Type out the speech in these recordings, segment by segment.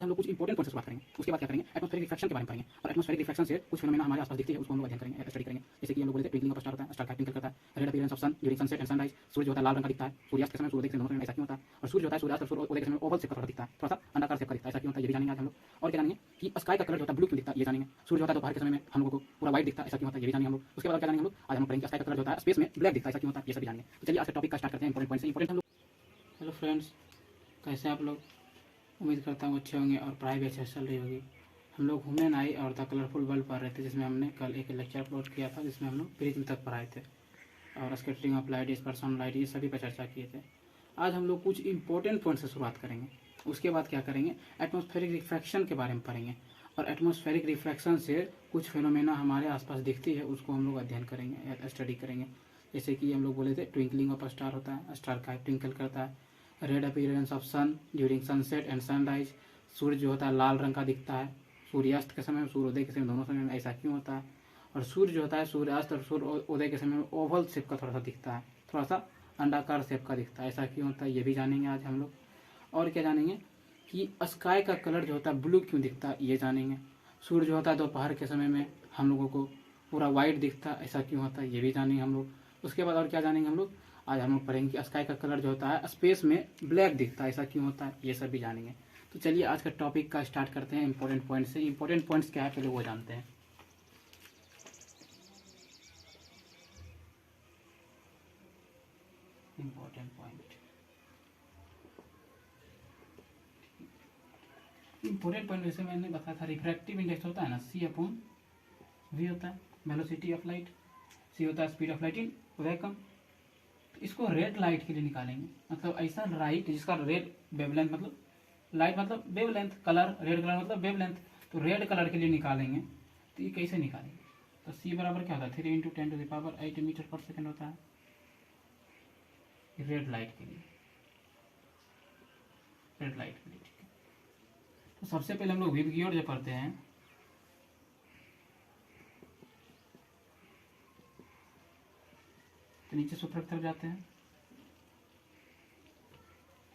हम लोग कुछ इंपॉर्टेंट पॉइंट्स बात करेंगे। उसके बाद क्या करेंगे, एटमॉस्फेरिक रिफ्लेक्शन के बारे में पढ़ेंगे और एटमॉस्फेरिक रिफ्लेक्शन से कुछ फेनोमेना हमारे आसपास दिखते हैं उसको हम लोग अध्ययन करेंगे, स्टडी करेंगे। जैसे कि हम लोग बोलते हैं ट्विंकलिंग ऑफ स्टार होता है, स्टार ट्विंकल करता है, red appearance of sun during sunset and sunrise, सूर्य जो होता है लाल रंग का दिखता है, सूर्यास्त के समय सूर्योदय के समय दोनों समय ऐसा क्यों होता है, और सूर्य जो होता है सूर्यास्त और सूर्योदय के समय ओवल शेप का थोड़ा दिखता है, थोड़ा सा अंडाकार शेप का दिखता है, ऐसा क्यों होता है ये भी जानेंगे आज हम लोग। और क्या जानेंगे कि स्काई का कलर जो होता है ब्लू क्यों दिखता है ये जानेंगे। सूर्य होता है दोपहर के समय में हम लोगों को पूरा व्हाइट दिखता है, ऐसा क्यों होता है ये भी जानेंगे हम लोग। उसके बाद क्या जानेंगे हम लोग, आज हम पढ़ेंगे स्काई का कलर जो होता है स्पेस में ब्लैक दिखता है, ऐसा क्यों होता है ये सभी जानेंगे। तो चलिए आज का टॉपिक का स्टार्ट करते हैं। इंपॉर्टेंट पॉइंट से इंपॉर्टेंट हम लोग। हेलो फ्रेंड्स, कैसे हैं आप लोग। उम्मीद करता हूँ अच्छे होंगे और पढ़ाई भी अच्छे से चल रही होगी। हम लोग ह्यूमन आई और द कलरफुल वर्ल्ड पढ़ रहे थे, जिसमें हमने कल एक लेक्चर अपलोड किया था जिसमें हम लोग प्रिज्म तक पढ़ाए थे और scattering of light, dispersion of light, ये सभी पर चर्चा किए थे। आज हम लोग कुछ इंपॉर्टेंट पॉइंट से शुरुआत करेंगे। उसके बाद क्या करेंगे, एटमॉस्फेरिक रिफ्रैक्शन के बारे में पढ़ेंगे और एटमॉस्फेरिक रिफ्रैक्शन से कुछ फिनोमेना हमारे आसपास दिखती है उसको हम लोग अध्ययन करेंगे या स्टडी करेंगे। जैसे कि हम लोग बोले थे ट्विंकलिंग ऑफ स्टार होता है, स्टार का ट्विंकल करता है, red appearance of sun during sunset and sunrise, सूर्य जो होता है लाल रंग का दिखता है, सूर्यास्त के समय सूर्योदय के समय दोनों समय में ऐसा क्यों होता है, और सूर्य जो होता है सूर्यास्त और सूर्योदय के समय में ओवल शेप का थोड़ा सा दिखता है, थोड़ा सा अंडाकार शेप का दिखता है, ऐसा क्यों होता है ये भी जानेंगे आज हम लोग। और क्या जानेंगे कि स्काई का कलर जो होता है ब्लू क्यों दिखता है ये जानेंगे। सूर्य जो होता है दोपहर के समय में हम लोगों को पूरा वाइट दिखता है, ऐसा क्यों होता है ये भी जानेंगे हम लोग। उसके बाद और क्या जानेंगे हम लोग, आज हम लोग पढ़ेंगे कि स्काई का कलर जो होता है स्पेस में ब्लैक दिखता है, ऐसा क्यों होता है ये सब भी जानेंगे। तो चलिए आज का टॉपिक का स्टार्ट करते हैं इंपॉर्टेंट पॉइंट से। इंपॉर्टेंट पॉइंट्स क्या है पहले वो जानते हैं। इंपॉर्टेंट पॉइंट जैसे मैंने बताया था, रिफ्रैक्टिव इंडेक्स होता है ना, C/V होता है, वेलोसिटी ऑफ लाइट, C होता है speed of light in vacuum. इसको रेड लाइट के लिए निकालेंगे, मतलब ऐसा लाइट जिसका रेड वेवलेंथ, मतलब लाइट मतलब वेवलेंथ, कलर रेड कलर मतलब वेवलेंथ, तो रेड कलर के लिए निकालेंगे। तो ये कैसे निकालेंगे, तो C बराबर क्या होता है 3 × 10⁸ मीटर पर सेकेंड होता है रेड लाइट के लिए, रेड लाइट के लिए। ठीक है, तो सबसे पहले हम लोग विबग्योर जो पढ़ते हैं, तो नीचे सूत्र की तरफ जाते हैं,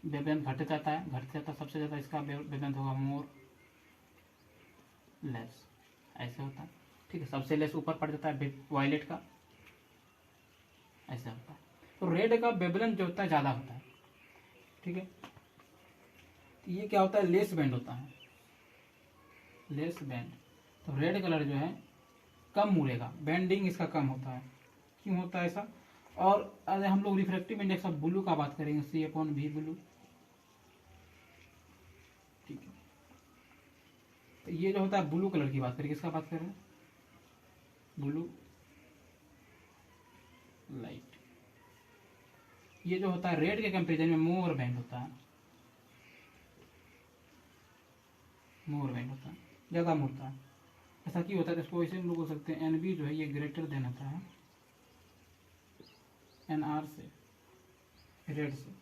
वेवलेंथ घटते जाता है, सबसे ज़्यादा इसका वेवलेंथ होगा मोर लेस, ऐसे होता है। ठीक है, सबसे लेस ऊपर पड़ जाता है वायलेट का, ऐसा होता है। तो रेड का वेवलेंथ जो होता है ज़्यादा होता है। ठीक है, तो ये क्या होता है, लेस बैंड होता है, लेस बैंड। तो रेड कलर जो है कम मुड़ेगा, बैंडिंग इसका कम होता है। क्यों होता है ऐसा। और अगर हम लोग रिफ्रैक्टिव इंडेक्स ऑफ ब्लू का बात करेंगे, C/V ब्लू। ठीक है, तो ये जो होता है ब्लू कलर की बात करें, किसका बात कर रहे हैं, ब्लू लाइट। ये जो होता है रेड के कंपेरिजन में मोर बैंड होता है, मोर बैंड होता है, ज़्यादा मुड़ता है। ऐसा क्यों होता है, इसको ऐसे हम लोग बोल सकते हैं NB जो है ये ग्रेटर देन होता है NR से, रेड से।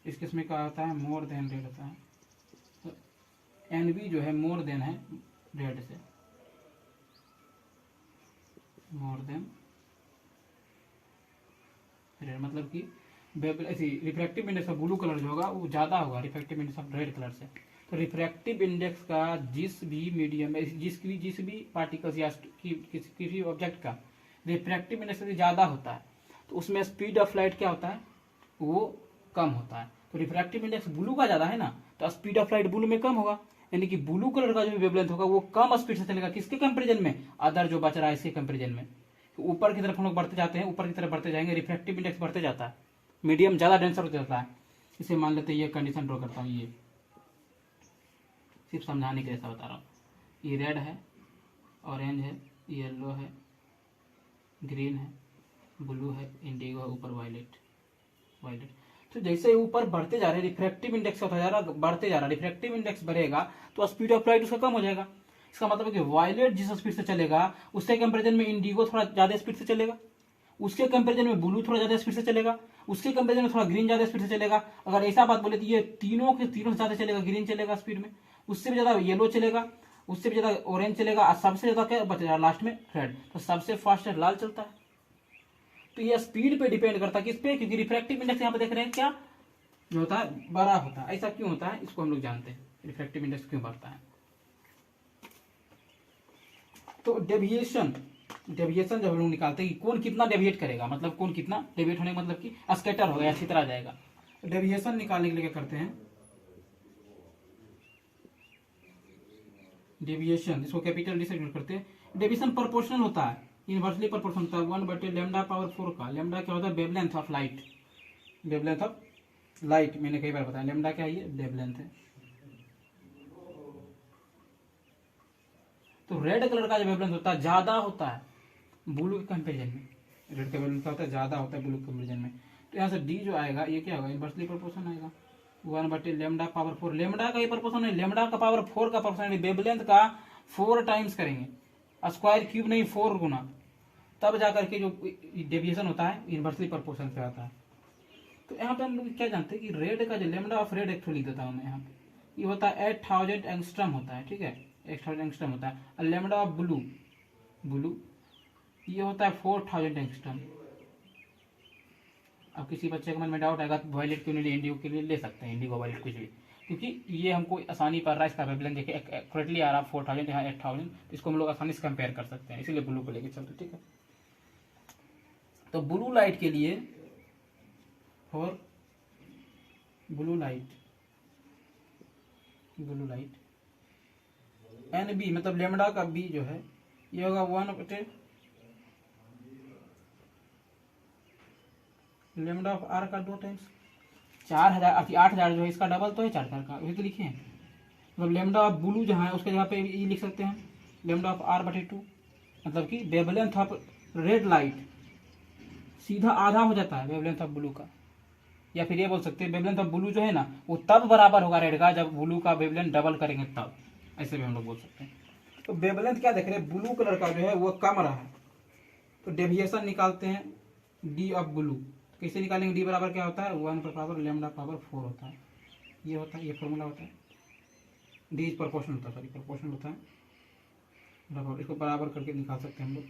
इस केस में क्या होता है, मोर देन रेड होता है। तो NB जो है मोर देन है रेड से, मोर देन रेड, मतलब कि ऐसी refractive index of blue colour जो होगा वो ज़्यादा होगा refractive index of red colour से। तो रिफ्रैक्टिव इंडेक्स का जिस भी मीडियम में जिस भी पार्टिकल्स या किसी ऑब्जेक्ट का रिफ्रैक्टिव इंडेक्स यदि ज़्यादा होता है तो उसमें स्पीड ऑफ लाइट क्या होता है, वो कम होता है। तो रिफ्रैक्टिव इंडेक्स ब्लू का ज़्यादा है ना, तो स्पीड ऑफ लाइट ब्लू में कम होगा, यानी कि ब्लू कलर का जो वेवलेंथ होगा वो कम स्पीड से चलेगा। किसके कंपेरिजन में, अदर जो बच रहा है इसके कंपेरिजन में। तो ऊपर की तरफ हम लोग बढ़ते जाते हैं, ऊपर की तरफ बढ़ते जाएंगे, रिफ्रैक्टिव इंडेक्स बढ़ते जाता है, मीडियम ज़्यादा डेंसर हो जाता है। इसे मान लेते हैं, ये कंडीशन ड्रॉ करता हूँ, ये सिर्फ समझाने के लिए ऐसा बता रहा हूँ। ये रेड है, ऑरेंज है, येलो है, ग्रीन है, ब्लू है, इंडिगो है, ऊपर वायलेट। तो जैसे ऊपर बढ़ते जा रहे हैं रिफ्रैक्टिव इंडेक्स होता जा रहा है, बढ़ते जा रहा है, रिफ्रैक्टिव इंडेक्स बढ़ेगा तो स्पीड ऑफ लाइट उसका कम हो जाएगा। इसका मतलब है कि वायलेट जिस स्पीड से चलेगा उसके कंपेरिजन में इंडिगो थोड़ा ज्यादा स्पीड से चलेगा, उसके कंपेरिजन में ब्लू थोड़ा ज्यादा स्पीड से चलेगा, उसके कंपेरिजन में थोड़ा ग्रीन ज्यादा स्पीड से चलेगा। अगर ऐसा बात बोले तो ये तीनों के तीनों से ज्यादा चलेगा, ग्रीन चलेगा स्पीड में, उससे भी ज्यादा येलो चलेगा, उससे भी ज्यादा ऑरेंज चलेगा, और सबसे ज्यादा क्या बचेगा लास्ट में रेड। तो सबसे फास्ट लाल चलता है। तो ये स्पीड पे डिपेंड करता है, किस पे, क्योंकि रिफ्रैक्टिव इंडेक्स यहाँ पे देख रहे हैं क्या जो होता है बड़ा होता है। ऐसा क्यों होता है इसको हम लोग जानते हैं, रिफ्रैक्टिव इंडेक्स क्यों बढ़ता है। तो डेविएशन जब हम लोग निकालते हैं कि कौन कितना डेविएट करेगा, मतलब कौन कितना डेविएट होने का मतलब कि स्कैटर होगा या छितरा जाएगा। डेविएशन निकालने के लिए क्या करते हैं, डेविएशन इसको कैपिटल डी से डिनोट करते हैं। डेविएशन प्रोपोर्शनल होता है, इनवर्सली प्रोपोर्शनल होता है 1 लेमडा पावर 4 का। लेमडा क्या होता है, wavelength of light, wavelength of light मैंने कई बार बताया। लेमडा क्या है, ये वेवलेंथ है। तो रेड कलर का जो वेवलेंथ होता है ज्यादा होता है ब्लू के कंपेरिजन में। रेड का वेवलेंथ क्या होता है, ज्यादा होता है ब्लू के कंपेरिजन में। तो यहाँ से डी जो आएगा ये क्या होगा, इनवर्सली प्रोपोर्शनल आएगा 1 लेमडा पावर 4। लेमडा का ये प्रोपोर्शन है, लेमडा का पावर 4 का प्रोपोर्शन है, वेवलेंथ का 4 टाइम्स करेंगे, स्क्वायर क्यूब नहीं 4 गुना, तब जाकर के जो डेविएशन होता है इनवर्सली प्रोपोर्शन से आता है। तो यहाँ पे हम लोग क्या जानते हैं कि रेड का जो लेमडा ऑफ रेड एक्चुअली लिख देता हूँ मैं यहाँ पे, ये होता है 8000 एंगस्ट्रम होता है, ठीक है 8000 एंगस्ट्रम होता है। और लेमडा ऑफ ब्लू ये होता है 4000 एंगस्ट्रम। अब किसी बच्चे के मन में डाउट आएगा तो वायलेट क्यों नहीं लिए, इंडिगो के लिए ले सकते हैं, इंडिगो वायलेट कुछ भी, क्योंकि ये हमको आसानी पड़ रहा है, इसका वेवलेंथ देखिए एक्यूरेटली आ रहा है 4000 यहाँ 8000, तो इसको हम लोग आसानी से कंपेयर कर सकते हैं, इसीलिए ब्लू को लेके चलते, ठीक है। तो ब्लू लाइट के लिए और ब्लू लाइट एन बी मतलब लेमडा का बी जो है ये होगा 1 लेमडा ऑफ आर का 2 टाइम्स 4000 8000 जो है इसका डबल तो है 4000 का, वही तो लिखे हैं। मतलब लेमडा ऑफ ब्लू जहाँ है उसके जगह पे ये लिख सकते हैं लेमडा ऑफ R/2, मतलब कि वेवलेंथ ऑफ रेड लाइट सीधा आधा हो जाता है वेवलेंथ ऑफ ब्लू का। या फिर ये बोल सकते हैं वेवलेंथ ऑफ ब्लू जो है ना वो तब बराबर होगा रेड का जब ब्लू का वेवलेंथ डबल करेंगे तब, ऐसे भी हम लोग बोल सकते हैं। तो वेवलेंथ क्या देख रहे हैं, ब्लू कलर का जो है वो कम रहा है, तो डेविएशन निकालते हैं डी ऑफ ब्लू। कैसे निकालेंगे, डी बराबर क्या होता है 1 पर पावर लेमडा पावर 4 होता है, ये होता है, ये फॉर्मूला होता है। डी इज प्रोपोर्शनल होता है, सॉरी प्रोपोर्शनल होता है बराबर, इसको बराबर करके निकाल सकते हैं हम लोग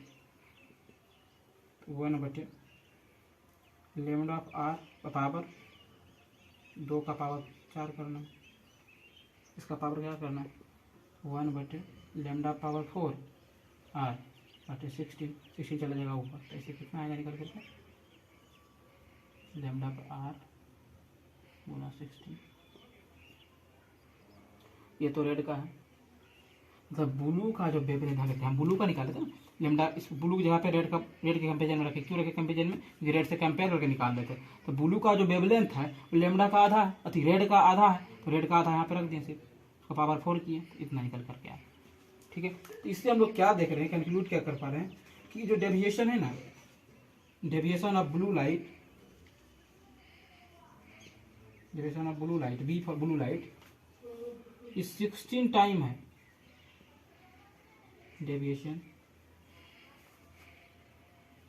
1 लेमडा ऑफ आर का पावर 2 का पावर 4 करना, इसका पावर क्या करना 1 लेमडा पावर 4 आर बटे 16 चला जाएगा ऊपर, तो इसे कितना आएगा निकल करके लेमडा पर आर गुना 16। ये तो रेड का है, मतलब ब्लू का जो वेवलेंथ हम ब्लू का निकाले थे ना लेमडा, इस ब्लू की जगह पे रेड के कंपेरिजन में रखे, क्यों रखे कंपेरिजन में, रेड से कंपेयर करके निकाल देते। तो ब्लू का जो वेवलेंथ है वो लेमडा का आधा है, अति रेड का आधा है, तो रेड का आधा यहाँ पे रख दिए सिर्फ, उसका पावर 4 किए, इतना निकल करके आया, ठीक है। तो इससे हम लोग क्या देख रहे हैं, कंक्लूड क्या कर पा रहे हैं कि जो डेविएशन है ना, deviation of blue light, deviation of blue light B for blue light is 16 time है डेविएशन,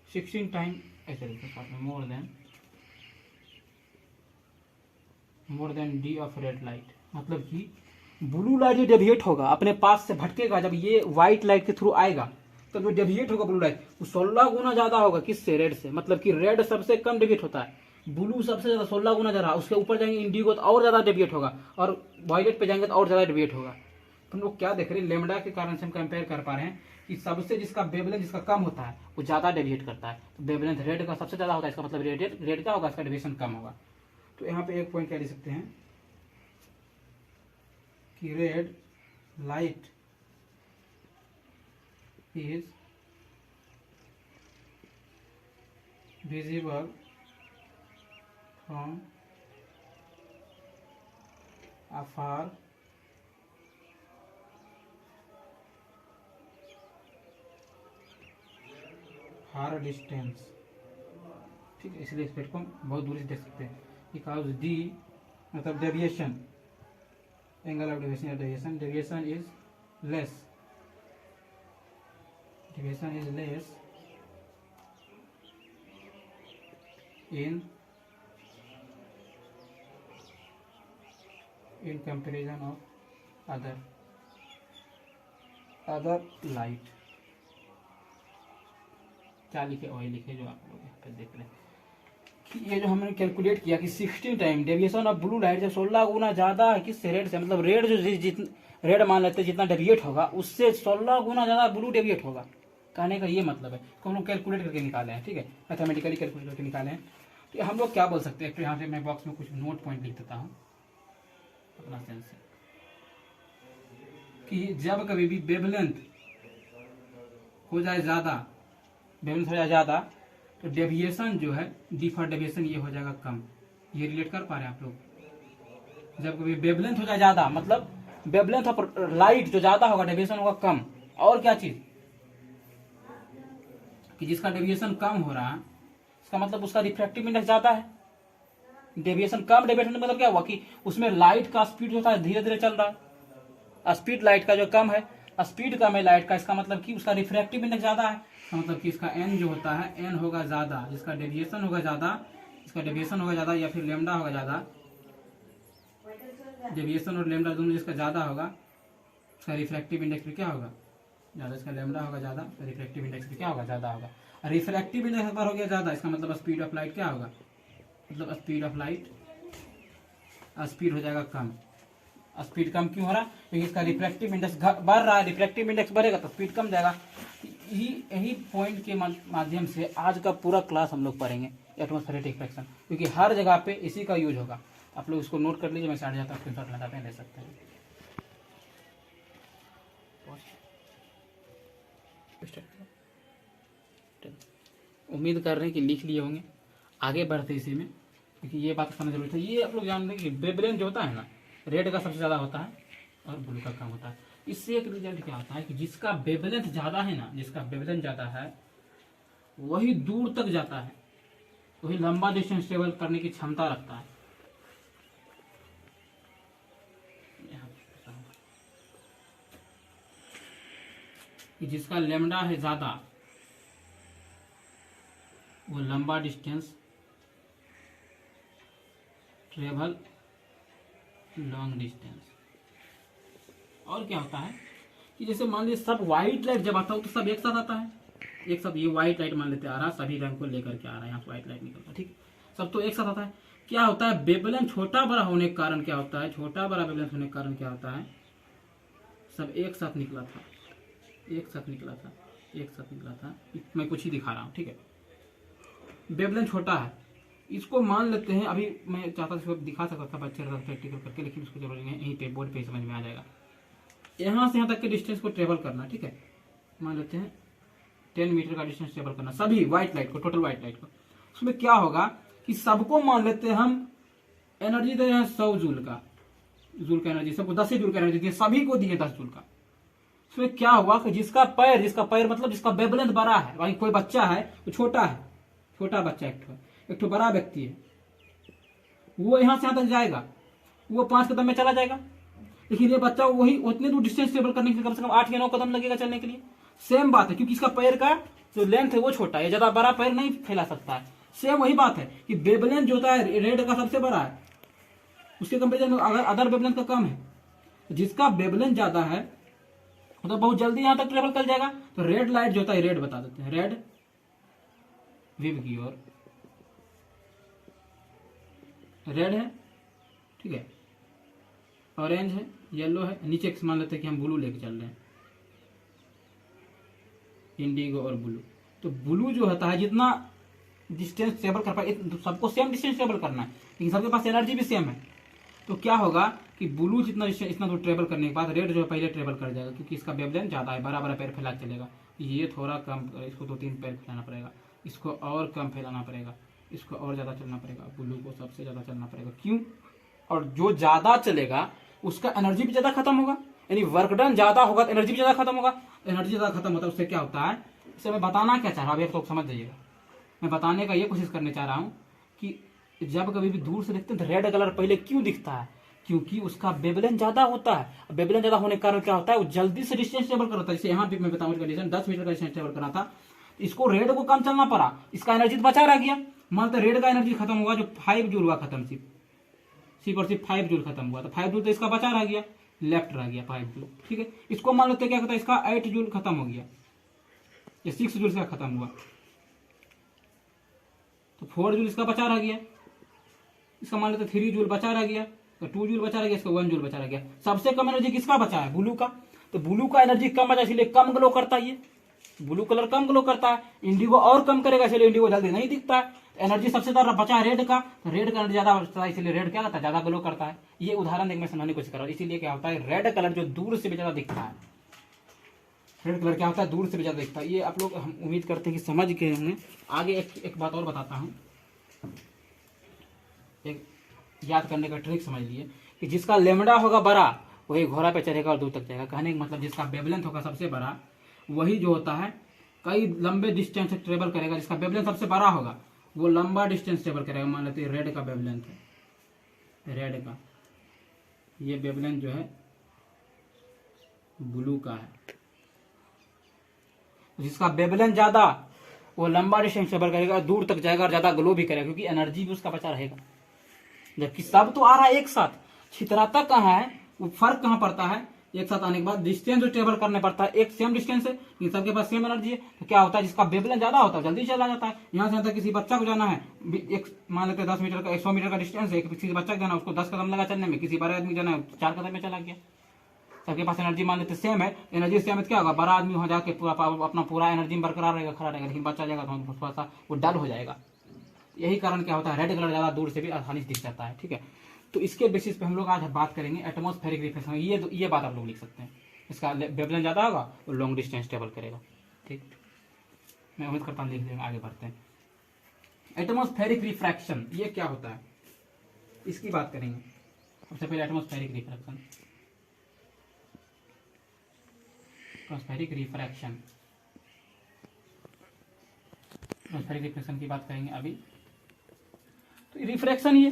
16 टाइम ऐसे लिखते हैं more than the of red light. मतलब कि ब्लू लाइट जो डेविएट होगा अपने पास से भटकेगा, जब ये व्हाइट लाइट के थ्रू आएगा तब जो डेविएट होगा ब्लू लाइट वो 16 गुना ज्यादा होगा किससे, रेड से। मतलब कि रेड सबसे कम डेविएट होता है, ब्लू सबसे ज्यादा 16 गुना ज्यादा, उसके ऊपर जाएंगे इंडिगो तो और ज्यादा डेविएट होगा, और वायलेट पे जाएंगे तो और ज्यादा डेविएट होगा। तो हम लोग क्या देख रहे हैं, लेमडा के कारण से हम कंपेयर कर पा रहे हैं कि सबसे जिसका वेवलेंथ जिसका कम होता है वो ज्यादा डेविएट करता है। तो वेवलेंथ रेड का सबसे ज्यादा होता है, इसका मतलब रेड का होगा, इसका डेविएशन कम होगा। तो यहाँ पे एक पॉइंट क्या लिख सकते हैं कि red light is visible from afar far distance, ठीक है। इसलिए इस पेड़ को हम बहुत दूरी से देख सकते हैं, बिकॉज डी मतलब डेविएशन, एंगल ऑफ डेविएशन या deviation is less, deviation is less in comparison of other light। क्या लिखे, वही लिखे जो आप लोग यहाँ पे देख रहे हैं कि ये जो हमने कैलकुलेट किया कि 16 time deviation of blue light जब 16 गुना ज्यादा है किससे, रेड से, मतलब रेड जो रेड मान लेते हैं जितना डेविएट होगा उससे 16 गुना ज्यादा ब्लू डेविएट होगा। कहने का ये मतलब है तो हम लोग कैलकुलेट करके निकाले हैं, ठीक है, मैथमेटिकली कैलकुलेट करके निकाले हैं। तो हम लोग क्या बोल सकते हैं, तो यहाँ से मैं बॉक्स में कुछ नोट पॉइंट लिख देता हूँ अपना सेंस से, कि जब कभी भी वेवलेंथ हो जाए ज्यादा, वेवलेंथ हो जाए ज्यादा, तो डेविएशन जो है, डी फॉर डेविएशन ये हो जाएगा कम। ये रिलेट कर पा रहे हैं आप लोग? जब कभी वेवलेंथ हो जाए ज्यादा, मतलब वेवलेंथ ऑफ लाइट जो ज्यादा होगा, डेविएशन होगा कम। और क्या चीज, कि जिसका डेविएशन कम हो रहा है इसका मतलब उसका रिफ्रैक्टिव इंडेक्स ज्यादा है। डेविएशन कम, डेविएशन मतलब क्या हुआ कि उसमें लाइट का स्पीड जो होता है धीरे धीरे चल रहा है, स्पीड लाइट का जो कम है, स्पीड कम है लाइट का, इसका मतलब कि उसका रिफ्रैक्टिव इंडेक्स ज्यादा है, मतलब कि इसका एन जो होता है एन होगा ज्यादा, जिसका डेविएशन होगा ज्यादा, इसका डेविएशन होगा ज्यादा या फिर लेमडा होगा ज्यादा, डेविएशन और लेमडा दोनों जिसका ज्यादा होगा उसका रिफ्रैक्टिव इंडेक्स भी क्या होगा ज्यादा, इसका लेमडा होगा ज्यादा, रिफ्रैक्टिव इंडेक्स भी क्या होगा ज्यादा होगा। रिफ्रैक्टिव इंडेक्स अगर हो गया ज्यादा, इसका मतलब स्पीड ऑफ लाइट क्या होगा, मतलब स्पीड ऑफ लाइट, स्पीड हो जाएगा कम। स्पीड कम क्यों हो रहा है, क्योंकि इसका रिफ्रैक्टिव इंडेक्स बढ़ रहा है, रिफ्रैक्टिव इंडेक्स बढ़ेगा तो स्पीड कम जाएगा। यही पॉइंट के माध्यम से आज का पूरा क्लास हम लोग पढ़ेंगे एटमॉस्फेरिक रिफ्रैक्शन, क्योंकि हर जगह पे इसी का यूज होगा। आप लोग इसको नोट कर लीजिए, मैं साढ़े जाता हूँ, स्क्रीनशॉट लगाते हैं, ले सकते हैं। उम्मीद कर रहे हैं कि लिख लिए होंगे। आगे बढ़ते इसी में, क्योंकि ये बात करना जरूरी था। ये आप लोग जान लें कि वेवलेंथ जो होता है ना, रेड का सबसे ज्यादा होता है और ब्लू का कम होता है। इससे एक रिजल्ट क्या होता है कि जिसका वेवलेंथ ज्यादा है ना, जिसका वेवलेंथ ज्यादा है वही दूर तक जाता है, वही लंबा डिस्टेंस ट्रेवल करने की क्षमता रखता है। कि जिसका लेमडा है ज्यादा वो लंबा डिस्टेंस ट्रेवल लॉन्ग डिस्टेंस। और क्या होता है कि जैसे मान लीजिए सब व्हाइट लाइट जब आता हो तो सब एक साथ आता है, एक साथ, ये व्हाइट लाइट मान लेते आ रहा, सभी रंग को लेकर के आ रहा है, यहाँ से व्हाइट लाइट निकलता है, ठीक, सब तो एक साथ आता है। क्या होता है, वेवलेंथ छोटा बड़ा होने के कारण क्या होता है, छोटा बड़ा वेवलेंथ होने के कारण क्या होता है, सब एक साथ निकला था, एक साथ निकला था, एक साथ निकला था। मैं कुछ ही दिखा रहा हूँ, ठीक है, वेवलेंथ छोटा है, इसको मान लेते हैं। अभी मैं चाहता था दिखा सकता था बच्चे प्रैक्टिकल करके, लेकिन उसको जरूरी नहीं, यहीं पे बोर्ड पे समझ में आ जाएगा। यहाँ से यहाँ तक के डिस्टेंस को ट्रेवल करना, ठीक है, मान लेते हैं 10 मीटर का डिस्टेंस ट्रेवल करना, सभी व्हाइट लाइट को, टोटल व्हाइट लाइट को। उसमें क्या होगा कि सबको मान लेते हैं हम एनर्जी दे रहे हैं 100 जूल का, जूल का एनर्जी, सबको 10 जूल का एनर्जी दिए, सभी को दिए 10 जूल का। उसमें क्या हुआ कि जिसका पैर मतलब जिसका वेवलेंथ बड़ा है, भाई कोई बच्चा है तो छोटा है, छोटा बच्चा एक ठो बड़ा व्यक्ति है, वो यहां से यहां तक जाएगा, वो 5 कदम में चला जाएगा, लेकिन ये बच्चा वही उतने दूर डिस्टेंस ट्रेवल करने के लिए कम से कम 8 या 9 कदम लगेगा चलने के लिए। सेम बात है, क्योंकि इसका पैर का जो लेंथ है वो छोटा है, ज्यादा बड़ा पैर नहीं फैला सकता है। सेम वही बात है कि वेवलेंथ जो होता है रेड का सबसे बड़ा है, उसके कंपेरिजन में अगर अदर वेवलेंथ का कम है, जिसका वेवलेंथ ज्यादा है तो बहुत जल्दी यहां तक ट्रेवल कर जाएगा। तो रेड लाइट जो होता है, रेड बता देते हैं, रेड विव की ओर रेड है, ठीक है, ऑरेंज है, येलो है, नीचे मान लेते हैं कि हम ब्लू लेके चल रहे हैं, इंडिगो और ब्लू। तो ब्लू जो होता है जितना डिस्टेंस ट्रेवल कर पाए, सबको सेम डिस्टेंस ट्रेवल करना है, लेकिन सबके पास एनर्जी भी सेम है। तो क्या होगा कि ब्लू जितना डिस्टेंस इतना दूर ट्रेवल करने के बाद रेड जो है पहले ट्रेवल कर जाएगा, क्योंकि इसका वेवलेंथ ज्यादा है, बड़ा बड़ा पैर फैला चलेगा। ये थोड़ा कम, इसको 2-3 पैर फैलाना पड़ेगा, इसको और कम फैलाना पड़ेगा, इसको और ज्यादा चलना पड़ेगा, ब्लू को सबसे ज्यादा चलना पड़ेगा। क्यों? और जो ज्यादा चलेगा उसका एनर्जी भी ज्यादा खत्म होगा, यानी वर्क डन ज्यादा होगा तो एनर्जी भी ज्यादा खत्म होगा। एनर्जी ज्यादा खत्म होता है उससे क्या होता है, इसे मैं बताना क्या चाह रहा हूँ, आप लोग समझ जाइएगा। मैं बताने का ये कोशिश करने चाह रहा हूँ कि जब कभी भी दूर से देखते हैं तो रेड कलर पहले क्यों दिखता है, क्योंकि उसका वेवलेंथ ज्यादा होता है। वेवलेंथ ज्यादा होने के कारण क्या होता है, वो जल्दी से डिस्टेंस ट्रेवल करता है। जैसे यहाँ पे मैं बताऊँ कंडीशन 10 मीटर का डिस्टेंस ट्रेवल करना था, इसको रेड को कम चलना पड़ा, इसका एनर्जी तो बचा रह गया। मान लो रेड का एनर्जी खत्म हुआ, जो 5 जूल हुआ खत्म, सिर्फ और सिर्फ 5 जूल खत्म हुआ, तो 5 जूल तो इसका बचा रह गया, लेफ्ट रह गया 5 जूल, ठीक है। इसको मान लेते क्या होता है, इसका 8 जूल खत्म हो गया, ये 6 जूल से खत्म हुआ, तो तो 4 जूल इसका बचा रह गया, इसका मान लेते 3 जूल बचा रह गया, तो 2 जूल बचा रह गया, इसका 1 जूल बचा रह गया। सबसे कम एनर्जी किसका बचा है? ब्लू का। तो ब्लू का एनर्जी कम बचा, इसलिए कम ग्लो करता है, ये ब्लू कलर कम ग्लो करता है। इंडिगो और कम करेगा, इसलिए इंडिगो जल्दी नहीं दिखता है। एनर्जी सबसे ज्यादा बचा है रेड का, तो रेड का एनर्जी ज्यादा बचता है, इसलिए रेड क्या करता है? ज्यादा ग्लो करता है। ये उदाहरण एक मैं समझाने की कोशिश कर रहा हूँ। इसीलिए क्या होता है, रेड कलर जो दूर से भी ज्यादा दिखता है, रेड कलर क्या होता है? दूर से भी ज्यादा दिखता है। ये आप लोग, हम उम्मीद करते हैं कि समझ गए होंगे। आगे एक बात और बताता हूँ, एक याद करने का ट्रिक समझ लिए कि जिसका लेमड़ा होगा बड़ा वही घोड़ा पे चढ़ेगा और दूर तक जाएगा। कहने का मतलब जिसका वेवलेंथ होगा सबसे बड़ा वही जो होता है कई लंबे डिस्टेंस ट्रेवल करेगा। जिसका वेवलेंथ सबसे बड़ा होगा वो लंबा डिस्टेंस ट्रेवल करेगा। मान लेते हैं रेड का वेवलेंथ है, रेड का ये वेवलेंथ जो है ब्लू का है। जिसका वेवलेंथ ज्यादा वो लंबा डिस्टेंस ट्रेवल करेगा, दूर तक जाएगा और ज्यादा ग्लो भी करेगा, क्योंकि एनर्जी भी उसका बचा रहेगा। जबकि सब तो आ रहा है एक साथ, छितराता कहाँ है? वो फर्क कहाँ पड़ता है? एक साथ आने के बाद डिस्टेंस जो ट्रेवल करने पड़ता है, एक सेम डिस्टेंस है, इन सबके पास सेम एनर्जी है। तो क्या होता है, जिसका वेवलेंथ ज्यादा होता है जल्दी चला जाता है। यहाँ से किसी बच्चा को जाना है, एक मान लेते हैं 10 मीटर का 100 मीटर का डिस्टेंस है, किसी बच्चा को जाना है उसको 10 कदम लगा चलने में, किसी बड़े आदमी जाना है 4 कदम में चला गया। सबके पास एनर्जी मान लेते सेम है, एनर्जी सेम है तो क्या होगा, बड़ा आदमी हो जाके अपना पूरा एनर्जी में बरकरार रहेगा, खड़ा रहेगा, लेकिन बच्चा जाएगा तो थोड़ा सा वो डल हो जाएगा। यही कारण क्या होता है, रेड कलर ज्यादा दूर से भी आसानी से दिख जाता है। ठीक है, तो इसके बेसिस पे हम लोग आज बात करेंगे एटमॉस्फेरिक रिफ्लेक्शन। ये बात आप लोग लिख सकते हैं। इसका वेवलेंथ ज्यादा होगा वो लॉन्ग डिस्टेंस ट्रेवल करेगा। ठीक, मैं उम्मीद करता हूँ लिख लेंगे। आगे बढ़ते हैं। एटमॉस्फेरिक रिफ्रैक्शन ये क्या होता है, इसकी बात करेंगे। सबसे पहले atmospheric refraction, atmospheric refraction, atmospheric refraction की बात करेंगे अभी। तो रिफ्रैक्शन ये,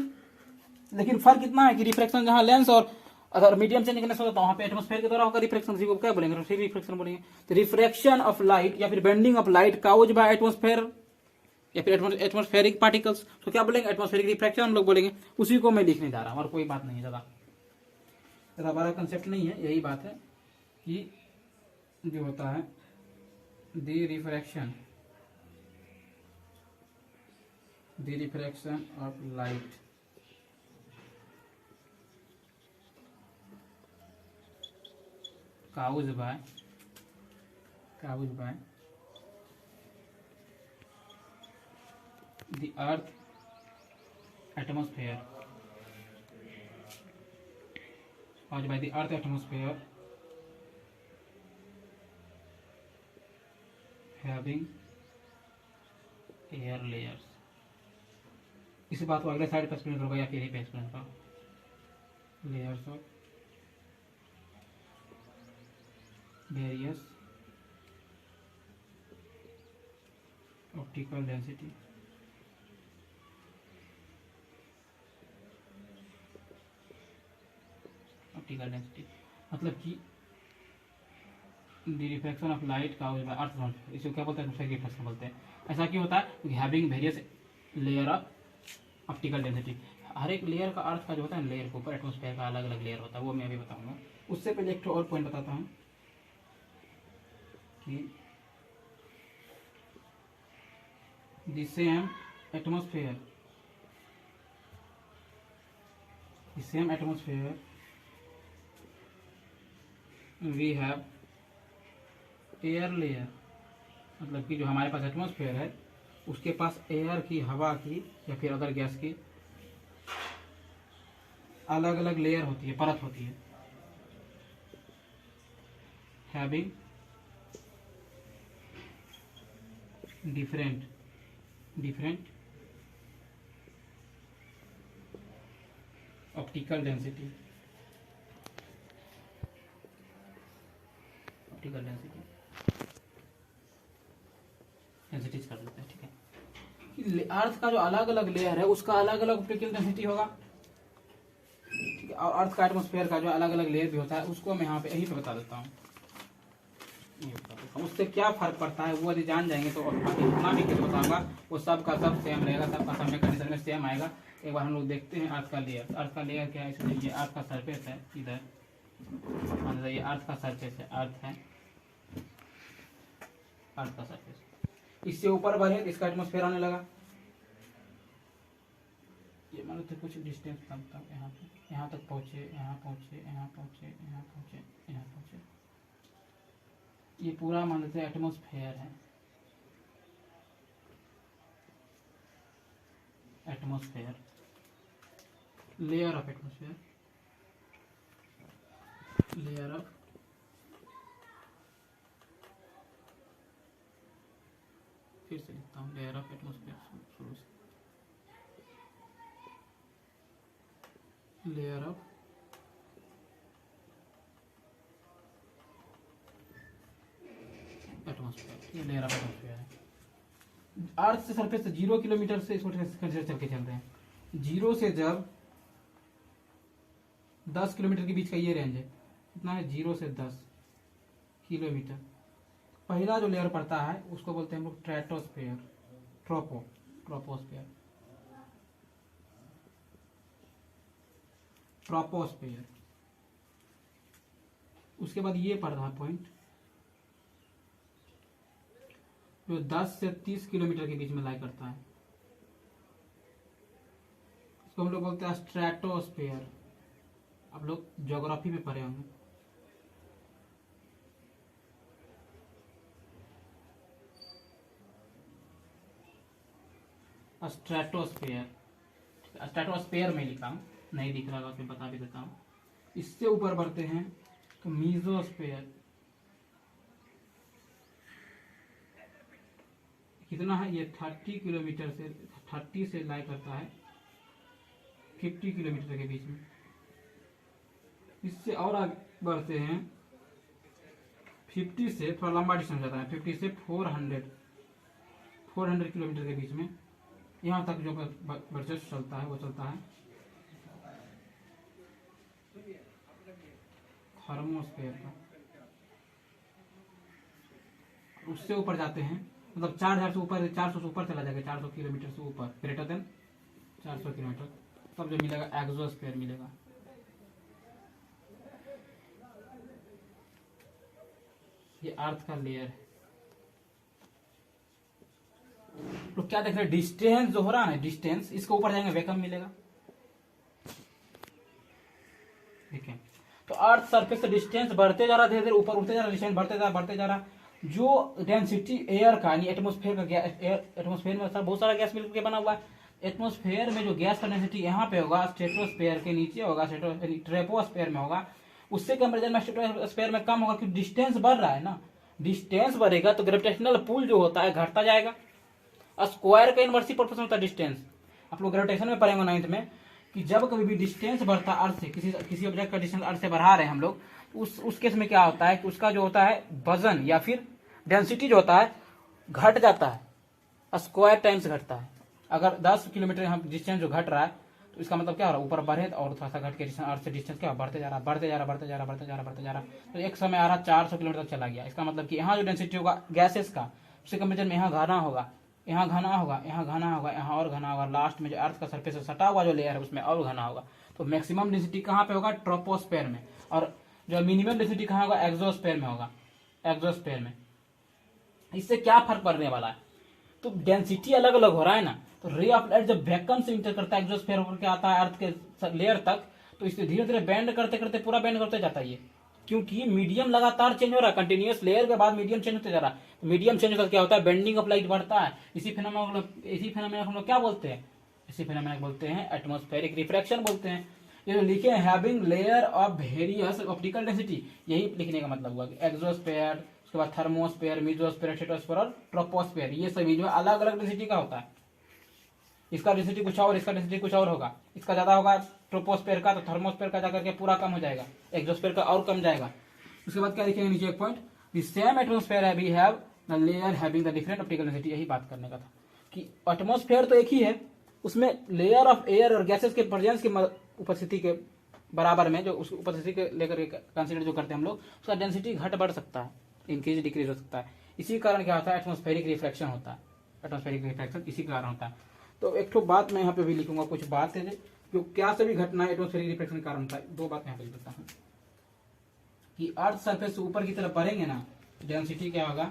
लेकिन फर्क इतना है कि रिफ्रैक्शन जहां लेंस और अगर मीडियम से निकलने से होता है वहां पे एटमॉस्फेयर के द्वारा होगा रिफ्रैक्शन। इसी को क्या बोलेंगे, रिफ्रैक्शन बोलेंगे। तो रिफ्रैक्शन ऑफ लाइट या फिर bending of light cause by atmosphere या फिर एटमॉस्फेरिक पार्टिकल्स, तो क्या बोलेंगे, एटमॉस्फेरिक रिफ्रैक्शन हम लोग बोलेंगे। उसी को मैं लिखने जा रहा हूं और कोई बात नहीं है, ज्यादा बड़ा कंसेप्ट नहीं है। यही बात है कि जो होता है the refraction of light caused by the earth atmosphere, caused by the earth atmosphere having air layers। इस बात को अगले साइड पर एक्सप्लेन करूंगा या फिर यही पे एक्सप्लेन करूंगा। Layers of various optical density, मतलब कि द रिफ्रैक्शन ऑफ लाइट का अर्थ, इसे क्या बोलते हैं, रिफ्रैक्शन बोलते हैं। ऐसा क्यों होता है, having various layer of optical density. हर एक लेयर का अर्थ का जो होता है लेयर के ऊपर एटमॉस्फेयर का अलग अलग लेयर होता है, वो मैं अभी बताऊंगा। उससे पहले एक और पॉइंट बताता हूँ कि the same atmosphere we have air layer, मतलब कि जो हमारे पास एटमॉस्फेयर है उसके पास एयर की, हवा की या फिर अदर गैस की अलग अलग लेयर होती है, परत होती है। Having different optical density densities कर देते हैं। ठीक है, अर्थ का जो अलग अलग लेयर है उसका अलग अलग ऑप्टिकल डेंसिटी होगा। ठीक है, और अर्थ का एटमॉस्फेयर का जो अलग अलग लेयर भी होता है उसको मैं यहाँ पे यहीं पे बता देता हूँ। उससे क्या फर्क पड़ता है वो यदि जान जाएंगे तो जितना भी कुछ बताऊंगा वो सब का सब सेम रहेगा, सबका सब में कंडीशन में सेम आएगा। एक बार हम लोग देखते हैं अर्थ का लेयर। अर्थ का लेयर क्या है, इसलिए ये अर्थ का सरफेस है, इधर मतलब ये अर्थ का सरफेस है, अर्थ का सरफेस। इससे ऊपर बढ़े इसका एटमॉस्फेयर आने लगा, ये मान लो कुछ डिस्टेंस तक यहाँ तक पहुँचे, यहाँ पहुँचे, यहाँ पहुँचे, यहाँ पहुँचे, यहाँ पहुँचे, ये पूरा मान लेते हैं एटमॉस्फेयर है। Atmosphere, layer of atmosphere, layer of फिर से लिखता हूँ, लेयर ऑफ एटमॉस्फेयर शुरू से, लेयर ऑफ एटमॉस्फेयर, ये लेयर ऑफ एटमॉस्फेयर है। अर्थ से सरफेस से 0 किलोमीटर से इसको चल के चल रहे हैं। 0 से जब 10 किलोमीटर के बीच का ये रेंज है, कितना है, 0 से 10 किलोमीटर। पहला जो लेयर पड़ता है उसको बोलते हैं हम लोग स्ट्रेटोस्फेयर, ट्रोपोस्फेयर, ट्रोपोस्फेयर। उसके बाद ये पड़ रहा पॉइंट जो 10 से 30 किलोमीटर के बीच में लाई करता है, इसको हम लोग बोलते हैं स्ट्रेटोस्फेयर। आप लोग ज्योग्राफी में पढ़े होंगे। स्ट्रेटोस्फेयर, स्ट्रेटोस्फेयर में लिखा हूं, नहीं दिख रहा होगा, मैं बता भी देता हूँ। इससे ऊपर बढ़ते हैं तो मीजोस्फेयर, कितना है ये, 30 किलोमीटर से 30 से लाई करता है 50 किलोमीटर के बीच में। इससे और आगे बढ़ते हैं 50 से, थोड़ा लंबा डिस्टेंस जाता है, 50 से 400 किलोमीटर के बीच में। यहाँ तक जो वर्चस्व चलता है वो चलता है थर्मोस्फेयर का। उससे ऊपर जाते हैं, मतलब 4000 से ऊपर, 400 से ऊपर चला जाएगा, 400 किलोमीटर से ऊपर, ग्रेटर देन 400 किलोमीटर, तब जो मिलेगा एक्सोस्फेयर मिलेगा। ये अर्थ का लेयर है। तो क्या देख रहे हैं, डिस्टेंस जो हो रहा है, डिस्टेंस, इसके ऊपर जाएंगे वैक्यूम मिलेगा, ठीक है। तो अर्थ सरफेस से डिस्टेंस बढ़ते जा रहा, धीरे धीरे ऊपर उठते जा रहा, डिस्टेंस बढ़ते जा रहा। जो डेंसिटी एयर का, यानी एटमॉस्फेयर का गैस, एटमॉस्फेयर में बहुत सारा गैस मिलकर बना हुआ है। एटमॉस्फेयर में जो गैस का डेंसिटी यहाँ पे होगा, स्ट्रेटोस्फेयर के नीचे होगा, ट्रोपोस्फेयर में होगा, उससे कंपेरिजन में स्ट्रेटोस्फेयर में कम होगा, क्योंकि डिस्टेंस बढ़ रहा है ना। डिस्टेंस बढ़ेगा तो ग्रेविटेशनल पुल जो होता है घटता जाएगा। स्क्वायर का इनवर्सली प्रोपोर्शनल होता है डिस्टेंस। आप लोग ग्रेविटेशन में पढ़ेंगे 9th में कि जब कभी भी डिस्टेंस बढ़ता है अर्थ से, किसी ऑब्जेक्ट का डिस्टेंस अर्थ से बढ़ा रहे हैं हम लोग, उस केस में क्या होता है कि उसका जो होता है वजन या फिर डेंसिटी जो होता है घट जाता है, स्क्वायर टाइम्स घटता है। अगर 10 किलोमीटर यहाँ डिस्टेंस जो घट रहा है तो इसका मतलब क्या हो रहा है, ऊपर बढ़े और थोड़ा सा घट के अर्थ से डिस्टेंस क्या बढ़ते जा रहा। तो एक समय आ रहा 400 किलोमीटर तक चला गया। इसका मतलब कि यहाँ जो डेंसिटी होगा गैसेस का, उससे कंपेरिजन में यहाँ घना होगा, यहाँ घना होगा, यहाँ घना होगा, यहाँ और घना होगा। लास्ट में जो अर्थ का सरफेस से सटा हुआ जो लेयर है उसमें और घना होगा। तो मैक्सिमम डेंसिटी कहाँ पे होगा, ट्रोपोस्फेयर में, और जो मिनिमम डेंसिटी कहाँ होगा, एक्सोस्फेयर में होगा, एक्सोस्फेयर में। इससे क्या फर्क पड़ने वाला है, तो डेंसिटी अलग अलग हो रहा है ना। तो रे ऑफ लाइट जब वैक्यूम से इंटर करता है एक्सोस्फेयर होकर के आता है अर्थ के लेयर तक, तो इससे धीरे धीरे बैंड करते करते पूरा बैंड करते जाता है ये, क्योंकि मीडियम लगातार चेंज हो रहा है, कंटिन्यूअस लेयर के बाद मीडियम चेंज होते जा रहा है। तो मीडियम चेंज होकर क्या होता है, बेंडिंग ऑफ लाइट बढ़ता है। इसी फेनोमेना हम लोग क्या बोलते हैं, इसी फेनोमेना बोलते हैं एटमॉस्फेरिक रिफ्रैक्शन बोलते हैं। ये जो लिखे हैं having layer of various optical density, यही लिखने का मतलब हुआ कि एक्सोस्फेयर, उसके बाद थर्मोस्फेयर, मीजोस्फेयर, स्ट्रेटोस्फेयर और ट्रोपोस्फेयर, ये सभी जो अलग अलग डेंसिटी का होता है। इसका डेंसिटी कुछ और, इसका डेंसिटी कुछ और होगा। इसका ज्यादा होगा ट्रोपोस्फेयर का, तो थर्मोस्फेयर का जाकर के पूरा कम हो जाएगा, एक्सोस्फेयर का और कम जाएगा। उसके बाद क्या लिखेंगे नीचे एक point, the same atmosphere we have the layer having the different optical density. यही बात करने का था कि एटमॉस्फेयर तो एक ही है, उसमें लेयर ऑफ एयर और गैसेस के प्रेजेंस की उपस्थिति के बराबर में, जो उस उपस्थिति के लेकर कंसीडर जो करते हैं हम लोग, उसका डेंसिटी घट बढ़ सकता है, इंक्रीज डिक्रीज हो सकता है। इसी कारण क्या होता है, एटमॉस्फेरिक रिफ्रैक्शन होता है। एटमॉस्फेरिक रिफ्रैक्शन इसी कारण होता है। तो एक तो बात मैं यहाँ पे भी लिखूंगा, कुछ बात है जो क्या सभी घटना एटमॉस्फेरिक रिफ्रैक्शन के कारण होता है। दो बात यहाँ पे लिखता हूँ कि अर्थ सरफेस से ऊपर की तरफ बढ़ेंगे ना, डेंसिटी क्या होगा,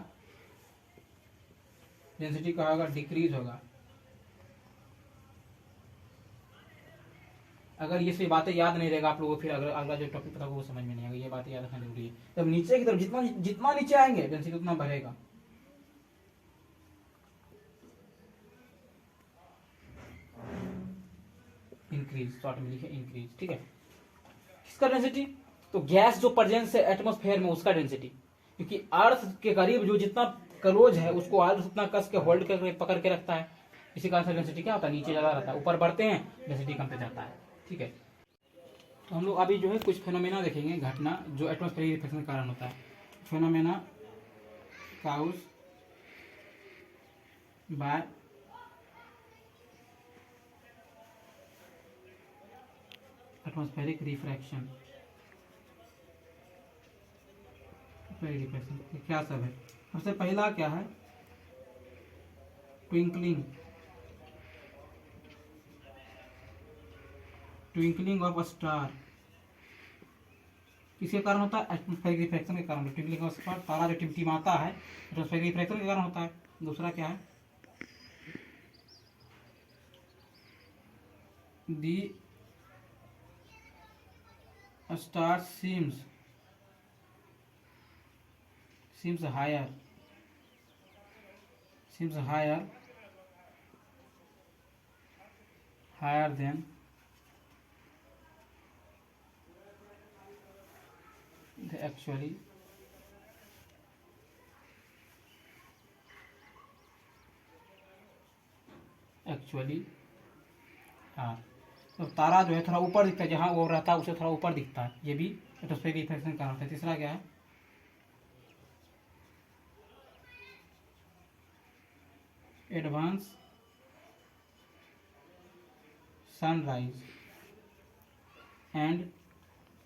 डेंसिटी क्या होगा, डिक्रीज होगा। अगर ये सभी बातें याद नहीं रहेगा आप लोगों को, फिर अगर अगला जो टॉपिक पता वो समझ में नहीं आएगा। ये बातें याद रखना जरूरी है। तब नीचे की तरफ जितना जितना नीचे आएंगे डेंसिटी उतना बढ़ेगा। इंक्रीज, शॉर्ट में लिखे इंक्रीज, ठीक है। किसका डेंसिटी? तो गैस जो प्रेजेंस है एटमॉस्फेयर में उसका डेंसिटी, क्योंकि अर्थ के करीब जो जितना क्लोज है उसको अर्थ उतना कस के होल्ड करके पकड़ के रखता है। इसी कारण से डेंसिटी क्या होता है, नीचे ज्यादा रहता है। ऊपर बढ़ते हैं डेंसिटी कम पे जाता है, ठीक है। तो हम लोग अभी जो है कुछ फेनोमेना देखेंगे, घटना जो एटमॉस्फेरिक रिफ्लेक्शन के कारण होता है। Phenomena cause by atmospheric refraction. Refraction क्या सब है? सबसे पहला क्या है, ट्विंकलिंग ऑफ स्टार। किसके कारण होता है? एटमॉस्फेरिक रिफ्रैक्शन के कारण। ट्विंकलिंग ऑफ स्टार, तारा जो टिमटिमाता है एटमॉस्फेरिक रिफ्रैक्शन के कारण होता है। दूसरा क्या है, the star seems higher than they actually are। तो तारा जो है थोड़ा ऊपर दिखता है, जहां वो रहता है उसे थोड़ा ऊपर दिखता है। ये भी एटमॉस्फेरिक रिफ्लेक्शन का कारण होता है। तीसरा क्या है, advance sunrise and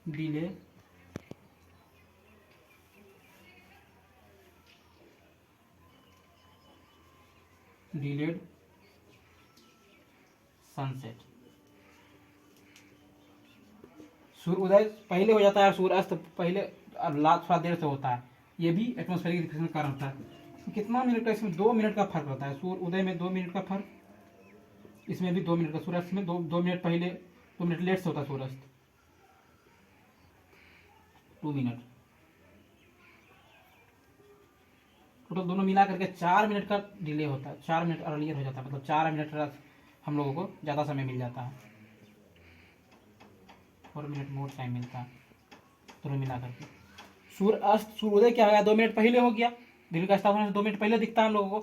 delay delayed sunset. सूर्य उदय पहले हो जाता है, सूर्य अस्त पहले थोड़ा देर से होता है। ये भी एटमॉस्फेरिक रिफ्लेक्शन का कारण होता है। कितना मिनट का? इसमें 2 मिनट का फर्क रहता है। सूर्य उदय में 2 मिनट का फर्क, इसमें भी 2 मिनट का। सूर्यास्त में 2 मिनट पहले, 2 मिनट लेट से होता है सूर्यास्त, 2 मिनट। टोटल दोनों मिला करके 4 मिनट का डिले होता है। 4 मिनट अर्लियर हो जाता है, मतलब 4 मिनट हम लोगों को ज़्यादा समय मिल जाता है। 4 मिनट मोर टाइम मिलता है दोनों मिला करके। सूर्योदय क्या हो गया, 2 मिनट पहले हो गया। दिन का स्टार्ट होने से 2 मिनट पहले दिखता है हम लोगों को,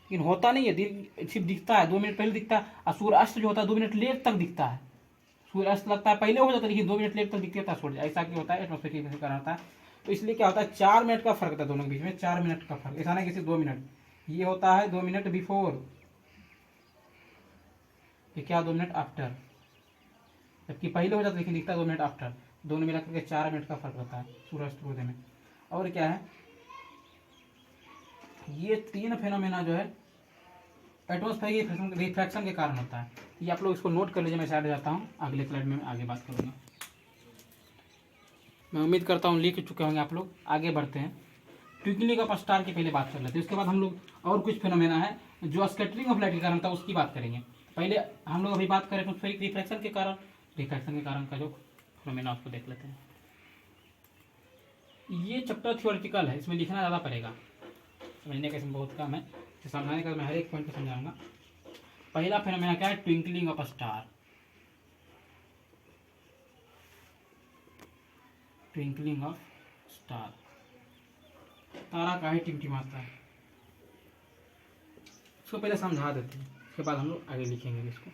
लेकिन होता नहीं है। दिन सिर्फ दिखता है 2 मिनट पहले दिखता है। और सूर्यास्त जो होता है 2 मिनट लेट तक दिखता है। सूर्यास्त लगता है पहले हो जाता है, लेकिन 2 मिनट लेट तक दिखता है सूर्य। ऐसा क्या होता है, एटमॉस्फेरिक कारण होता है। तो इसलिए क्या होता है, 4 मिनट का फर्क होता है दोनों के बीच में। 4 मिनट का फर्क, ऐसा नहीं कि 2 मिनट। ये होता है 2 मिनट बिफोर, ये क्या 2 मिनट आफ्टर। जबकि पहले हो जाता है लेकिन दिखता है 2 मिनट आफ्टर। दोनों मिला करके 4 मिनट का फर्क होता है सूर्यास्त सूर्योदय में। और क्या है, ये 3 फेनोमेना जो है एटमॉस्फेरिक रिफ्रैक्शन के कारण होता है। ये आप लोग इसको नोट कर लीजिए। मैं साइड जाता हूँ, अगले स्लाइड में आगे बात करूँगा। मैं उम्मीद करता हूँ लिख चुके होंगे आप लोग। आगे बढ़ते हैं। ट्विंकलिंग ऑफ स्टार की पहले बात कर लेते हैं, उसके बाद हम लोग और कुछ फेनोमेना है जो स्कैटरिंग ऑफ लाइट के कारण होता है उसकी बात करेंगे। पहले हम लोग अभी बात करें एटमॉस्फेरिक रिफ्रैक्शन के कारण। रिफ्रैक्शन के कारण का जो फेनोमेना उसको देख लेते हैं। ये चैप्टर थ्योरेटिकल है, इसमें लिखना ज़्यादा पड़ेगा, समझने का इसमें बहुत कम है। तो समझाने का मैं हर एक पॉइंट को समझाऊंगा। पहला फेनोमेना क्या है, twinkling of star. Twinkling of star, तारा का ही टिमटिमाता है। इसको पहले समझा देते हैं, उसके बाद हम लोग आगे लिखेंगे इसको।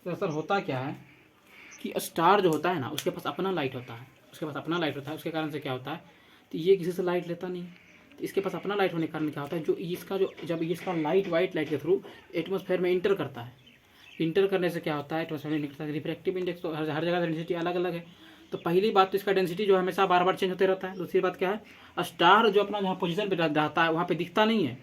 तो असल होता क्या है कि स्टार जो होता है ना, उसके पास अपना लाइट होता है। उसके कारण से क्या होता है, तो ये किसी से लाइट लेता नहीं। तो इसके पास अपना लाइट होने के कारण क्या होता है, जब इसका लाइट वाइट लाइट के थ्रू एटमॉस्फेयर में इंटर करता है, इंटर करने से क्या होता है, एटमॉस्फेयर में निकलता है। रिफ्रैक्टिव इंडेक्स तो हर जगह डेंसिटी अलग अलग है। तो पहली बात तो इसका डेंसिटी जो हमेशा बार बार चेंज होते रहता है। दूसरी बात क्या है, स्टार जो अपना जहाँ पोजीशन पे रहता है वहाँ पे दिखता नहीं है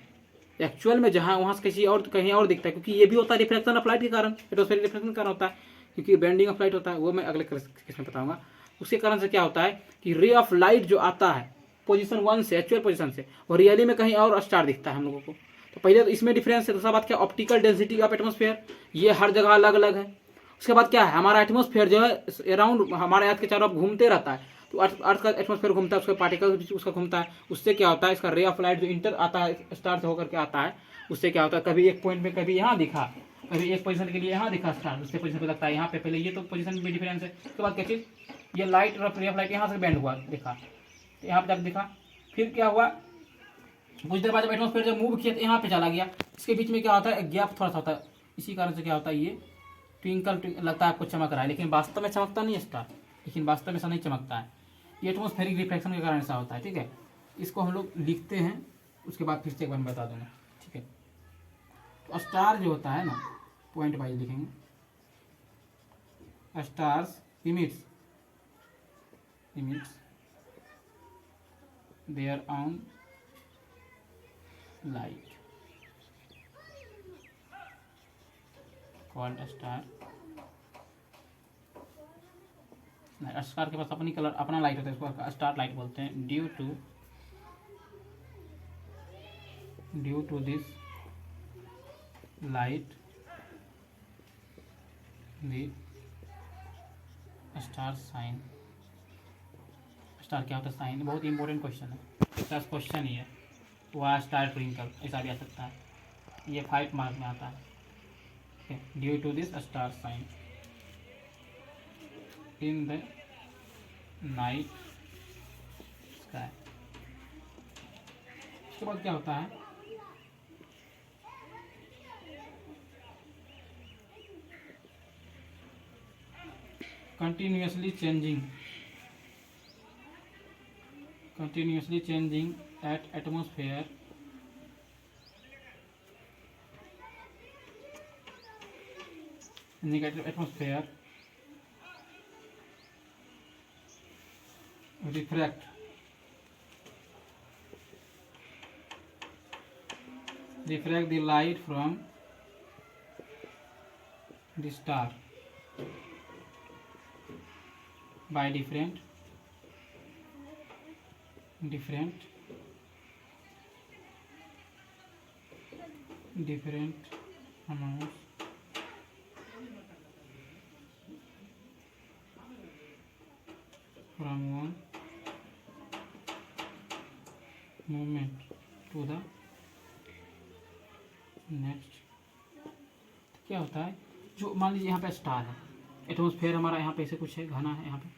एक्चुअल में, जहाँ वहाँ से कहीं और दिखता है। क्योंकि ये भी होता है रिफ्लेक्शन ऑफ लाइट के कारण, एटमॉस्फेरिक रिफ्लेक्शन के कारण होता है। क्योंकि बेंडिंग ऑफ लाइट होता है, वो मैं अगले केस में बताऊंगा। उसके कारण से क्या होता है कि रे ऑफ लाइट जो आता है पोजीशन 1 से, एक्चुअल पोजीशन से, और रियली में कहीं और स्टार दिखता है हम लोगों को। तो पहले तो इसमें डिफरेंस है। दूसरा बात क्या, ऑप्टिकल डेंसिटी ऑफ एटमॉस्फेयर, ये हर जगह अलग अलग है। इसके बाद क्या है, हमारा एटमॉस्फेयर जो है अराउंड हमारे अर्थ के चारों ओर घूमते रहता है। तो अर्थ का एटमॉस्फेयर घूमता है, उसके पार्टिकल भी उसका घूमता है, उससे क्या होता है, इसका रे ऑफ लाइट जो इंटर आता है स्टार से होकर के आता है, उससे क्या होता है, कभी एक पॉइंट में कभी यहाँ दिखा, कभी एक पोजीशन के लिए यहाँ दिखा स्टार, दूसरे पोजीशन पे लगता है यहाँ पे, पहले ये तो पोजीशन में डिफरेंस है। उसके बाद क्या चीज़, ये लाइट रे ऑफ लाइट यहाँ से बैंड हुआ दिखा, तो यहाँ पे जाकर दिखा, फिर क्या हुआ, कुछ देर बाद जब एटमॉस्फेयर जब मूव किया तो यहाँ पे चला गया। इसके बीच में क्या होता है, गैप थोड़ा सा होता है, इसी कारण से क्या होता है, ये ट्विंकल लगता है आपको चमक रहा है, लेकिन वास्तव में चमकता नहीं है स्टार, लेकिन वास्तव में ऐसा नहीं चमकता है, ये एटमॉस्फेरिक रिफ्लेक्शन के कारण ऐसा होता है। ठीक है, इसको हम लोग लिखते हैं, उसके बाद फिर से एक बार मैं बता दूंगा। ठीक है, तो स्टार जो होता है ना, पॉइंट वाइज लिखेंगे, stars emits their own light called star. Star के पास अपनी कलर अपना लाइट होता है, इसको स्टार लाइट बोलते हैं। Due to this light the star shine. Star क्या होता है, साइन, बहुत इंपॉर्टेंट क्वेश्चन है, प्लस क्वेश्चन ही है, वह स्टार ट्विंकल ऐसा भी आ सकता है, ये 5 मार्क में आता है। Due to this star shine in the night sky. उसके बाद क्या होता है, continuously changing at atmosphere negative atmosphere refract the light from the star by different amounts from one moment to the next. क्या होता है, जो मान लीजिए यहाँ पे स्टार है, एटमॉस्फेयर हमारा यहाँ पे ऐसे कुछ है, घना है, यहाँ पे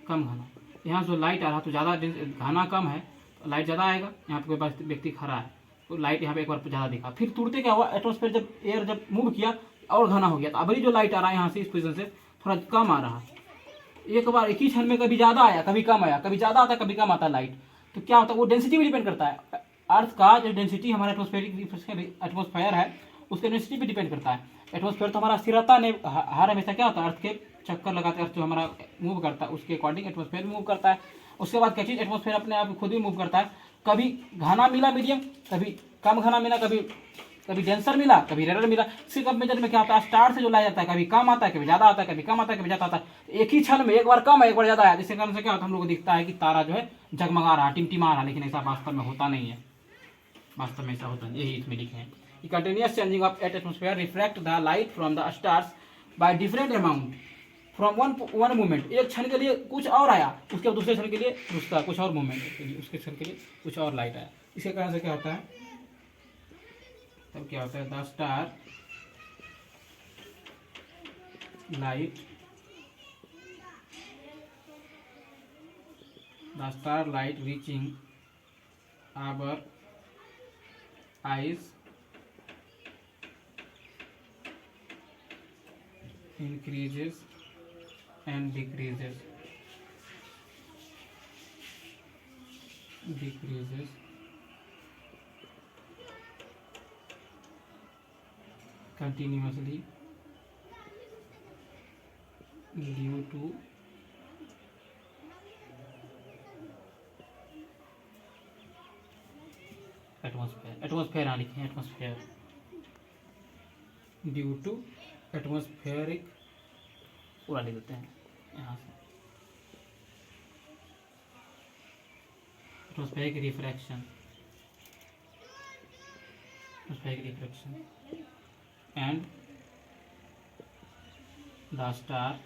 कम घना, यहाँ जो लाइट आ रहा तो ज़्यादा, घना कम है तो लाइट ज़्यादा आएगा, यहाँ पे कोई पास व्यक्ति खड़ा है तो लाइट यहाँ पे एक बार ज़्यादा दिखा, फिर तुरंत क्या हुआ, एटमॉस्फेयर जब एयर जब मूव किया और घना हो गया, तो अभी जो लाइट आ रहा है यहाँ से इस पोजिशन से थोड़ा कम आ रहा है, एक बार एक ही क्षण में कभी ज़्यादा आया कभी कम आया, कभी ज़्यादा आता कभी कम आता लाइट, तो क्या होता है, वो डेंसिटी भी डिपेंड करता है, अर्थ का जो डेंसिटी हमारा एटमॉस्फेयर है उसके डेंसिटी भी डिपेंड करता है। एटमॉस्फेयर तो हमारा स्थिर रहता नहीं, हर हमेशा क्या होता है, अर्थ के चक्कर लगाते अर्थ जो हमारा मूव करता है उसके अकॉर्डिंग एटमॉस्फेयर मूव करता है। उसके बाद क्या चीज़, एटमॉस्फेयर अपने आप खुद भी मूव करता है, कभी घना मिला मीडियम, कभी कम घना मिला, कभी डेंसर मिला, कभी रेयर मिला। इसी कब मेजर में क्या होता है, स्टार से जो लाया जाता है कभी कम आता है कभी ज़्यादा आता है, कभी कम आता है कभी ज़्यादा आता है, एक ही क्षण में एक बार कम है एक बार ज़्यादा आया, जिसके कारण से क्या होता है, हम लोग को दिखता है कि तारा जो है जगमगा रहा, टिमटिमा रहा, लेकिन ऐसा वास्तव में होता नहीं है, वास्तव में ऐसा होता है, यही इसमें लिखे हैं। Continuous changing of atmosphere reflect the light from the stars by different amount from one movement, एक क्षण के लिए कुछ और आया, उसके दूसरे क्षण के लिए दूसरा कुछ और मूवमेंट के लिए उसके क्षण के लिए कुछ और लाइट आया। इसके कारण से क्या होता है, तब क्या होता है, the star light reaching our eyes increases and decreases continuously due to atmosphere हाँ लिखे हैं, एटमॉस्फेयर ड्यू टू एटमॉस्फेरिक पूरा लिख देते हैं यहाँ से, atmospheric refraction and the star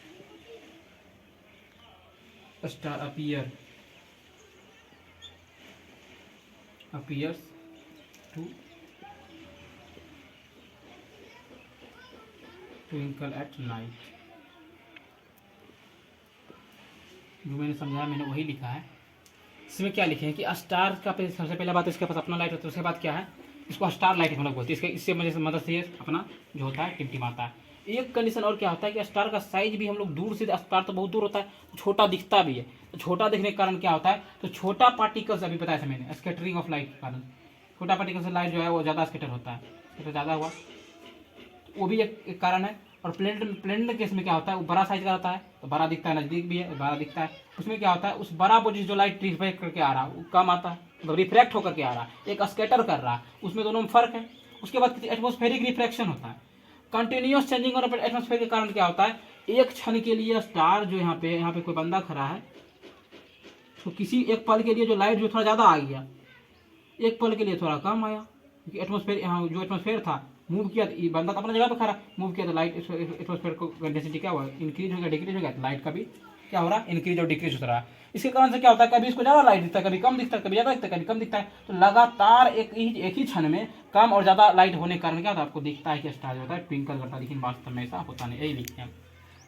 appears to twinkle at night। जो मैंने समझाया मैंने वही लिखा है। इसमें क्या लिखे हैं कि स्टार का सबसे पहले बात इसके पास अपना लाइट होता है, उसके बाद क्या है इसको स्टार लाइट हम लोग बोलते हैं। इसके इससे मदद से अपना जो होता है टिमटिमाता है। एक कंडीशन और क्या होता है कि स्टार का साइज भी हम लोग दूर से, स्टार तो बहुत दूर होता है, छोटा दिखता भी है। तो छोटा दिखने के कारण क्या होता है, तो छोटा पार्टिकल्स अभी बताया था मैंने, स्कैटरिंग ऑफ लाइट के कारण छोटा पार्टिकल से लाइट जो है वो ज़्यादा स्कैटर होता है, स्कैटर ज़्यादा हुआ, वो भी एक कारण है। और प्लेनेट केस में क्या होता है, वो बड़ा साइज का होता है तो बड़ा दिखता है, नज़दीक भी है बड़ा दिखता है। उसमें क्या होता है, उस बड़ा बॉडी जो लाइट रिफ्लेक्ट करके आ रहा है वो कम आता है, मतलब रिफ्लेक्ट होकर के आ रहा है, एक स्कैटर कर रहा है, उसमें दोनों में फर्क है। उसके बाद एटमॉस्फेरिक रिफ्रैक्शन होता है, कंटिन्यूस चेंजिंग और एटमॉस्फेयर के कारण क्या होता है, एक क्षण के लिए स्टार जो यहाँ पे कोई बंदा खड़ा है तो किसी एक पल के लिए जो लाइट जो थोड़ा ज़्यादा आ गया, एक पल के लिए थोड़ा कम आया, क्योंकि एटमॉस्फेयर यहाँ जो एटमॉस्फेयर था मूव किया, ये बंदा तो अपना जगह पे खड़ा मूव किया तो लाइट एटमॉस्फेयर को डेंसिटी क्या हुआ, इंक्रीज हो गया डिक्रीज हो गया, तो लाइट का भी क्या हो रहा है, इंक्रीज और डिक्रीज हो रहा है। इसके कारण से क्या होता है, कभी इसको ज़्यादा लाइट दिखता है, कभी कम दिखता है, कभी ज़्यादा दिखता है, कभी कम दिखता है। तो लगातार एक ही क्षण में कम और ज़्यादा लाइट होने के कारण क्या होता है, आपको दिखता है कि स्टार जो होता है ट्विंकल करता है, लेकिन वास्तव में ऐसा होता नहीं। यही लिखते हैं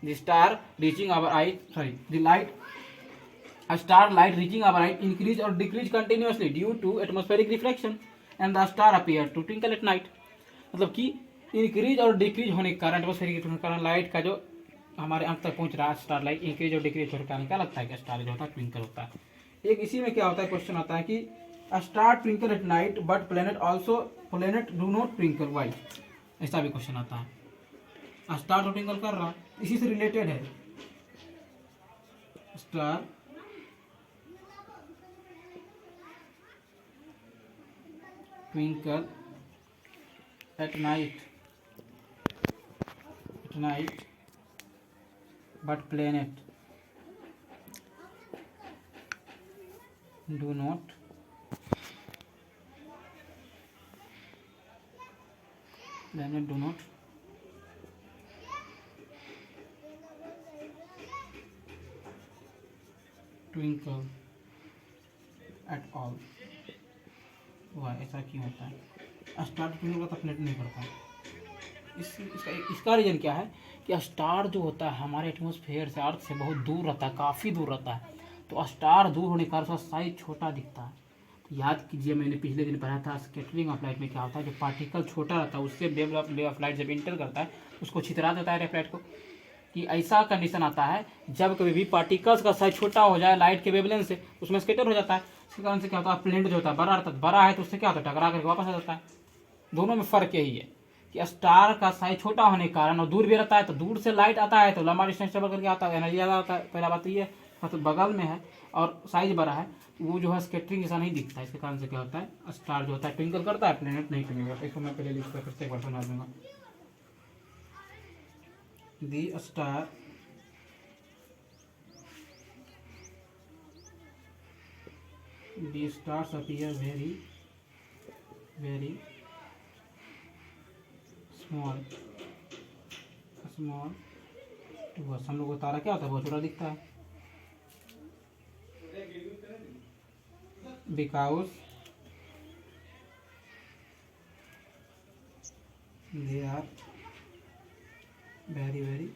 the star reaching our eye the light a star light reaching our eye increase or decrease continuously due to atmospheric reflection and the star appear to twinkle at night। मतलब कि इंक्रीज और डिक्रीज होने के कारण, atmospheric reflection के कारण light का जो हमारे अंत तक पहुंच रहा है, स्टार लाइट इंक्रीज और डिक्रीज होने के कारण क्या लगता है कि स्टार जो होता है ट्विंकल होता है। एक इसी में क्या होता है, क्वेश्चन आता है कि star twinkle at night but planet do not twinkle why, ऐसा भी क्वेश्चन आता है। स्टार तो ट्विंकल कर रहा, इसी से रिलेटेड है। Star twinkle at night but planet do not twinkle at all। हुआ ऐसा क्यों होता है, स्टार ट्विंकल का तो प्लेनेट नहीं करता। इसका रीज़न क्या है कि स्टार जो होता है हमारे एटमॉस्फेयर से, अर्थ से बहुत दूर रहता है, काफ़ी दूर रहता है। तो स्टार दूर होने के कारण उसका साइज छोटा दिखता है। तो याद कीजिए मैंने पिछले दिन पढ़ा था स्कैटरिंग ऑफ लाइट में क्या होता है, जो पार्टिकल छोटा रहता है उससे वेव ऑफ लाइट जब इंटर करता है उसको छितरा देता है रेफ्लेक्ट को। कि ऐसा कंडीशन आता है जब कभी भी पार्टिकल्स का साइज छोटा हो जाए लाइट के वेवलेंथ से, उसमें स्कैटर हो जाता है। इसके कारण से क्या होता है, प्लेनेट जो होता है बड़ा रहता है, बड़ा है तो उससे क्या होता है, टकरा करके वापस आ जाता है। दोनों में फर्क यही है कि स्टार का साइज छोटा होने के कारण और दूर भी रहता है, तो दूर से लाइट आता है तो लंबा डिस्टेंस ट्रेवल करके आता है, एनर्जी ज़्यादा आता है। पहला बात ये है, तो बगल में है और साइज बड़ा है, वो जो है स्कैटरिंग जैसा नहीं दिखता है। इसके कारण से क्या होता है, स्टार जो होता है ट्विंकल करता है, प्लेनेट नहीं ट्विंकल करता। इसको मैं पहले लिख कर फिर से एक बार समझा दूंगा। दी star the stars appear very small to us। हम लोग को तारा क्या होता है, बहुत छोटा दिखता है, because they are very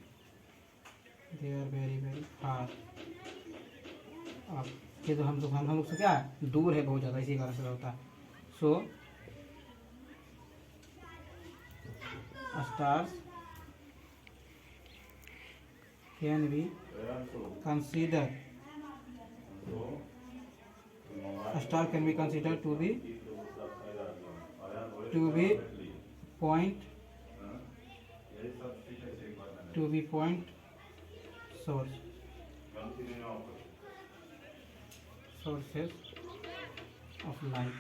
far up। ये तो हम लोग से क्या है, दूर है बहुत ज़्यादा, इसी कारण से होता है। So stars can be consider point sources of light।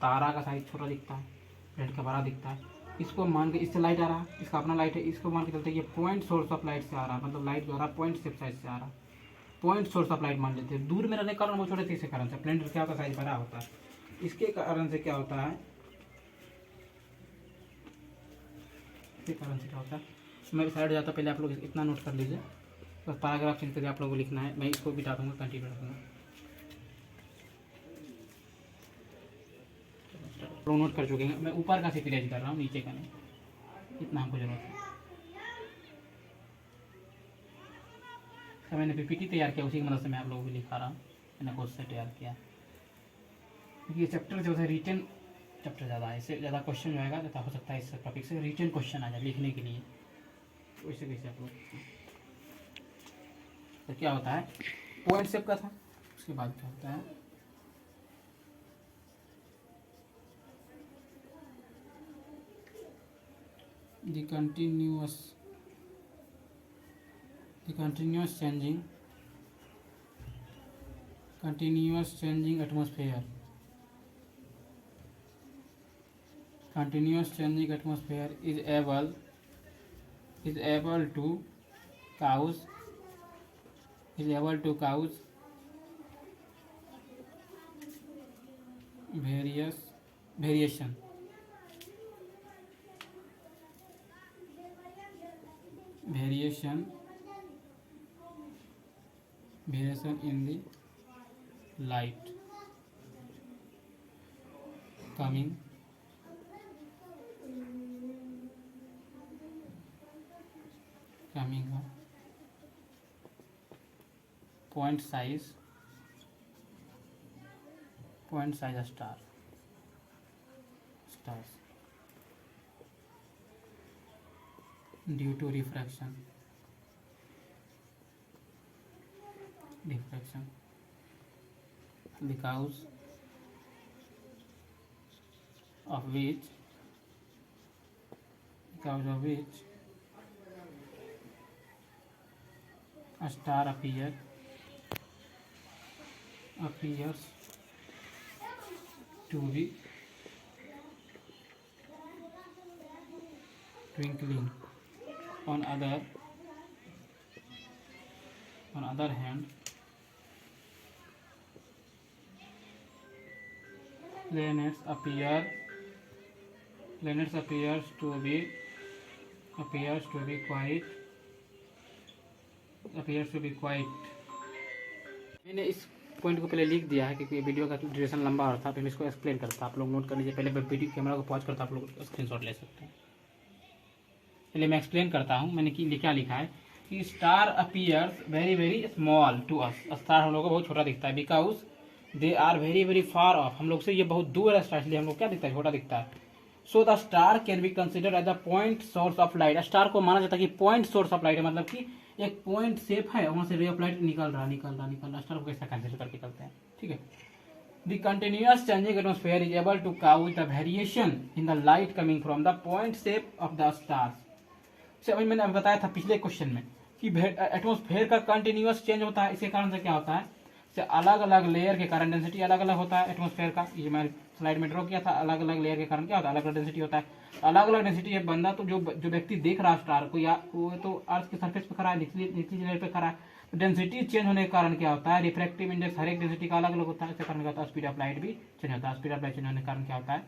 तारा का साइज छोटा दिखता है, प्लेनेट का बड़ा दिखता है। इसको मान के, इससे लाइट आ रहा है, इसका अपना लाइट है, इसको मान के चलते ये पॉइंट सोर्स ऑफ लाइट से आ रहा है, मतलब लाइट जो आ रहा है पॉइंट सेप साइज से आ रहा है, पॉइंट सोर्स ऑफ लाइट मान लेते हैं। दूर में रहने के कारण वो छोटे थे, इसके कारण से प्लेनेट क्या होता है, साइज बड़ा होता है। इसके कारण से क्या होता है, इसके कारण से क्या होता है। मैं साइड जाता पहले आप लोग इतना नोट कर लीजिए, बस पैराग्राफ चेंज करके आप लोगों को लिखना है। मैं इसको बिता दूँगा, कंटिन्यू रखूँगा। लोग नोट कर चुके हैं। मैं ऊपर का सिर्फ इरेज कर रहा हूँ, नीचे का नहीं, इतना हमको जरूरत है। तो मैंने पीपीटी तैयार किया, उसी की मदद से मैं आप लोगों को लिखा रहा हूँ। मैंने खुद से तैयार किया, क्योंकि ये चैप्टर जो है रिटन चैप्टर ज़्यादा है, इससे ज़्यादा क्वेश्चन जो आएगा तो हो सकता है इस टॉपिक से रिटन क्वेश्चन आ जाए लिखने के लिए। तो इससे कैसे आप लोग, तो क्या होता है, पॉइंट सेप का था। उसके बाद क्या होता है, the continuous changing atmosphere is able to cause variation in the light coming point size stars due to refraction because of which a star appears to be twinkling. On other hand, planets appears to be quite. मैंने इस point को पहले लिख दिया है क्योंकि video का duration लंबा हो रहा था, फिर मैं इसको एक्सप्लेन करता। आप लोग नोट कर लीजिए, पहले वीडियो कैमरा को पॉज करता, आप लोग स्क्रीनशॉट ले सकते हैं। चलिए मैं एक्सप्लेन करता हूँ। मैंने क्या लिखा है कि star appears very very small to us. Star हम लोग को बहुत छोटा दिखता है, because they are very very far off. हम लोग से ये बहुत दूर है स्टार, इसलिए हम लोग क्या दिखता है, छोटा दिखता है। So the star can be considered as a point source of light. Star को माना जाता है कि पॉइंट सोर्स ऑफ लाइट है, मतलब कि एक पॉइंट शेप है, वहां से रे ऑफ लाइट निकल रहा। स्टार को कैसा कंसिडर करके चलते हैं, ठीक है। The continuous changing atmosphere is able to cause the variation in the light coming from the point shape of the stars. अभी मैंने बताया था पिछले क्वेश्चन में कि एटमॉस्फेयर का कंटिन्यूअस चेंज होता है। इसके कारण से क्या होता है, अलग अलग लेयर के कारण डेंसिटी अलग अलग होता है एटमॉस्फेयर का। ये मैं स्लाइड में ड्रॉ किया था, अलग अलग लेयर के कारण क्या होता है, अलग अलग डेंसिटी होता है। अलग अलग डेंसिटी है बंदा, तो जो व्यक्ति देख रहा है स्टार को, या वो तो अर्थ के सरफेस पे खड़ा है, निचली लेयर पे खड़ा है, तो डेंसिटी चेंज होने के कारण क्या होता है, रिफ्रैक्टिव इंडेक्स हर एक डेंसिटी का अलग अलग होता है। इसके कारण क्या होता है, स्पीड ऑफ लाइट भी चेंज होता है। स्पीड ऑफ लाइट चेंज होने के कारण क्या होता है,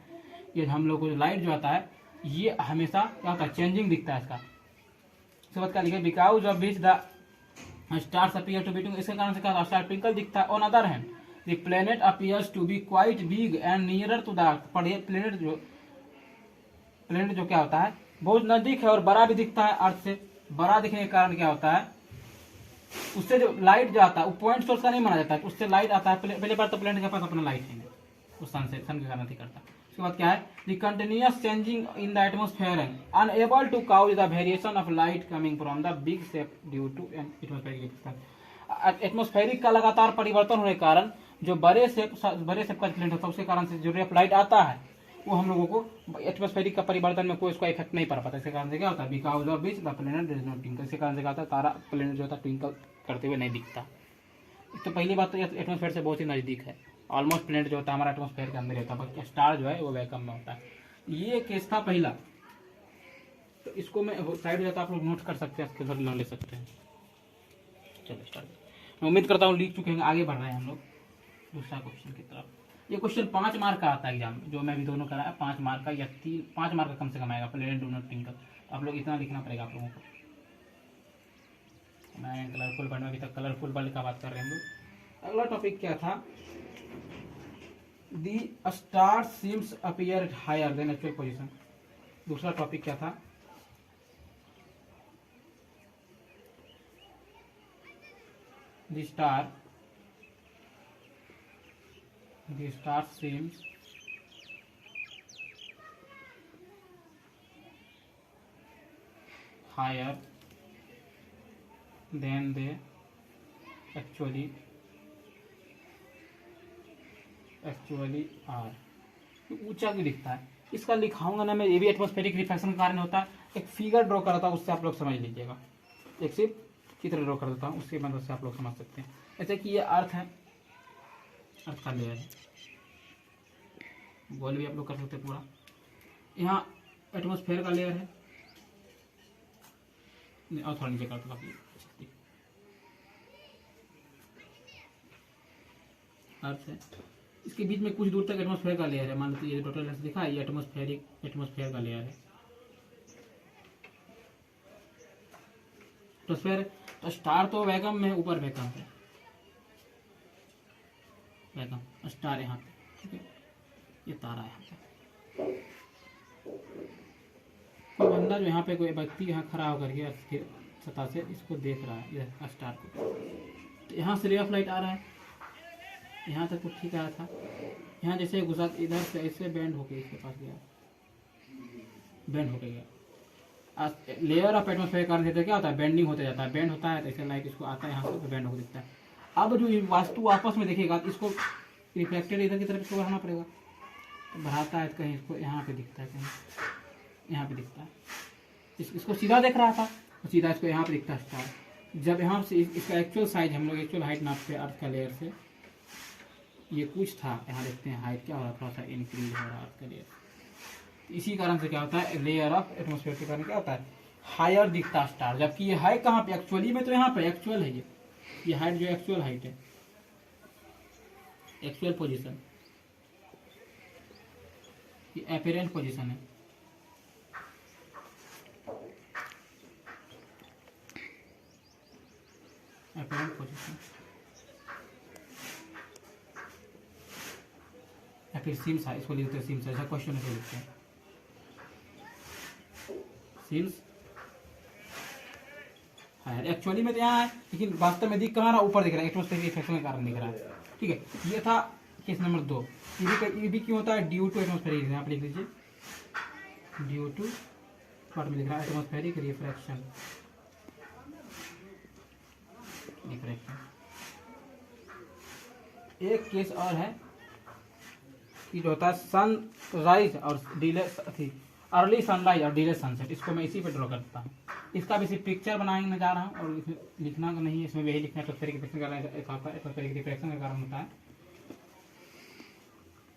ये हम लोग को लाइट जो आता है ये हमेशा क्या होता है, चेंजिंग दिखता है इसका। इसके बाद क्या लिखा, because of which the stars appear to be twinkle. इसके कारण से क्या स्टार ट्विंकल दिखता है। On other hand the planet appears to be quite big and nearer to the earth. Planet जो क्या होता है, बहुत नजदीक है और बड़ा भी दिखता है अर्थ से। बड़ा दिखने के कारण क्या होता है, उससे जो लाइट जो आता है वो पॉइंट सोर्स का नहीं माना जाता है, उससे लाइट आता है। पहले बार तो प्लेनेट के पास अपना लाइट है, उस सन के कारण ही करता है। उसके बाद क्या है, the continuous changing in the atmosphere unable to cause the variation of light coming from the big shape due to an atmospheric. Atmospheric का लगातार परिवर्तन होने के कारण जो बड़े शेप का प्लेनेट होता है, उसके कारण से जो रे ऑफ लाइट आता है वो हम लोगों को एटमॉस्फेरिक का परिवर्तन में कोई इसका इफेक्ट नहीं पड़ पाता। इसके कारण से क्या होता है, because of which the planet does not twinkle. इसके कारण से क्या होता है, तारा प्लेनेट जो होता है ट्विंकल करते हुए नहीं दिखता। तो पहली बात तो एटमॉस्फेयर से बहुत ही नजदीक है। ऑलमोस्ट प्लेनेट जो होता है हमारा एटमॉस्फेयर के अंदर होता है, बल्कि स्टार जो है वो वैक्यूम में होता है। ये केस था पहला, तो इसको मैं साइड जाता आप लोग नोट कर सकते हैं, इसके घर ले सकते हैं। चलो स्टार्ट। मैं उम्मीद करता हूँ लिख चुके हैं, आगे बढ़ रहे हैं हम लोग दूसरा क्वेश्चन की तरफ। ये क्वेश्चन 5 मार्क का आता है एग्जाम में, जो मैं भी दोनों कराया 5 मार्क का या 5 मार्क का कम से कम आएगा। प्लेनेट डू नॉट ट्विंकल आप लोग इतना लिखना पड़ेगा आप लोगों को। मैं कलरफुल बल्ब में अभी तक कलरफुल बल्ब का बात कर रहे हैं हम लोग। अगला टॉपिक क्या था, the star seems appear higher than actual position. दूसरा टॉपिक क्या था, the star seems higher than they actually are। ऊंचा क्यों दिखता है, इसका लिखाऊंगा ना मैं, ये भी एटमॉस्फेरिक रिफ्लेक्शन का कारण होता है। एक फिगर ड्रॉ करता हूँ, उससे आप लोग समझ लीजिएगा। एक सिर्फ चित्र ड्रॉ कर देता हूँ, उसकी मदद से आप लोग समझ सकते हैं। जैसे कि ये अर्थ है, अर्थ का लेयर है, गोल भी आप लोग कर सकते हैं पूरा। यहाँ एटमॉस्फेयर का लेयर है, और थोड़ा नीचे करता काफी अर्थ है। इसके बीच में कुछ दूर तक एटमॉस्फेयर का लेयर है। मान लीजिए ये टोटल दिखा है, ये एटमॉस्फेयर का लेयर है। एटमॉस्फेयर तो स्टार तो वैक्यूम में, ऊपर वैक्यूम है, वैक्यूम स्टार यहाँ पे, ठीक है। ये तारा है यहाँ पे, कोई बंदा जो यहाँ पे, कोई व्यक्ति यहाँ खड़ा होकर के अर्थ की सतह से इसको देख रहा है, ये स्टार को। तो यहाँ से रे ऑफ लाइट आ रहा है, यहाँ तक तो ठीक आया था। यहाँ जैसे घुसा, इधर से ऐसे बेंड होके इसके पास गया, बेंड होके गया। लेयर ऑफ एटमॉस्फेयर कारण से क्या होता है, बेंडिंग होते जाता है, बेंड होता है, तो ऐसे लाइट इसको आता है यहाँ से, तो बेंड होकर दिखता है। अब जो वास्तु आपस में देखेगा, इसको रिफ्लेक्टेड इधर की तरफ इसको बढ़ाना पड़ेगा, तो बढ़ाता है, तो कहीं इसको यहाँ पे दिखता है, कहीं यहाँ पे दिखता है। इसको सीधा देख रहा था, तो सीधा इसको यहाँ पे दिखता है स्टार। जब यहाँ से इसका एक्चुअल साइज, हम लोग एक्चुअल हाइट नापते हैं अर्थ का लेयर से, ये कुछ था, यहाँ देखते हैं हाइट क्या हो रहा है, थोड़ा सा इंक्रीज हो रहा है अर्थ का लेयर। इसी कारण से क्या होता है, लेयर ऑफ एटमॉस्फेयर के कारण क्या होता है, हायर दिखता है स्टार। जबकि ये है कहाँ पे, एक्चुअली में तो यहाँ पे एक्चुअल है, ये हाइट जो एक्चुअल हाइट है, एक्चुअल पोजीशन, ये अपीरेंट पोजीशन है। अपीरेंट पोजीशन या फिर सिम्स है, इसको लिखते हैं सिम्स, ऐसा क्वेश्चन ऐसे लिखते हैं सिम्स हायर। एक्चुअली में तो यहाँ है, लेकिन वास्तव में दिख कहाँ रहा, ऊपर दिख रहा है, एटमॉस्फेरिक रिफ्लेक्शन के कारण दिख रहा है, ठीक है। ये था केस नंबर 2। ये भी क्यों होता है, ड्यू टू एटमॉस्फेरिक, यहाँ पे लिख लीजिए, ड्यू टू, पार्ट में लिख रहा है एटमॉस्फेरिक रिफ्लेक्शन, एक केस और है कि जो होता है सनराइज और डिले, अर्ली सनराइज और डिले सनसेट। इसको मैं इसी पे ड्रॉ करता हूँ। इसका भी सिर्फ पिक्चर बनाने जा रहा हूँ, और इसमें लिखना का नहीं है, इसमें यही लिखना एटमॉस्फेरिक रिफ्लेक्शन का कारण होता है।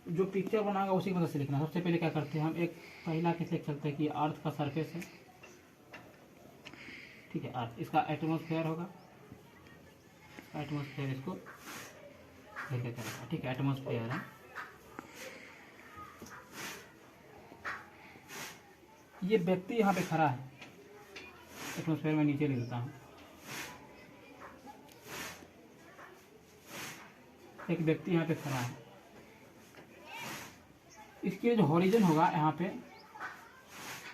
जो पिक्चर बनाएगा उसी की मदद से लिखना। सबसे पहले क्या करते हैं हम, एक पहला केस लेके चलते हैं कि अर्थ का सरफेस है, ठीक है, अर्थ, इसका एटमॉस्फेयर होगा, एटमॉस्फेयर इसको लेके चलेगा, ठीक है, एटमॉस्फेयर है। ये व्यक्ति यहाँ पे खड़ा है, एटमॉस्फेयर में नीचे लिख देता हूँ, एक व्यक्ति यहाँ पे खड़ा है। इसके जो हॉरिजन होगा यहाँ पे,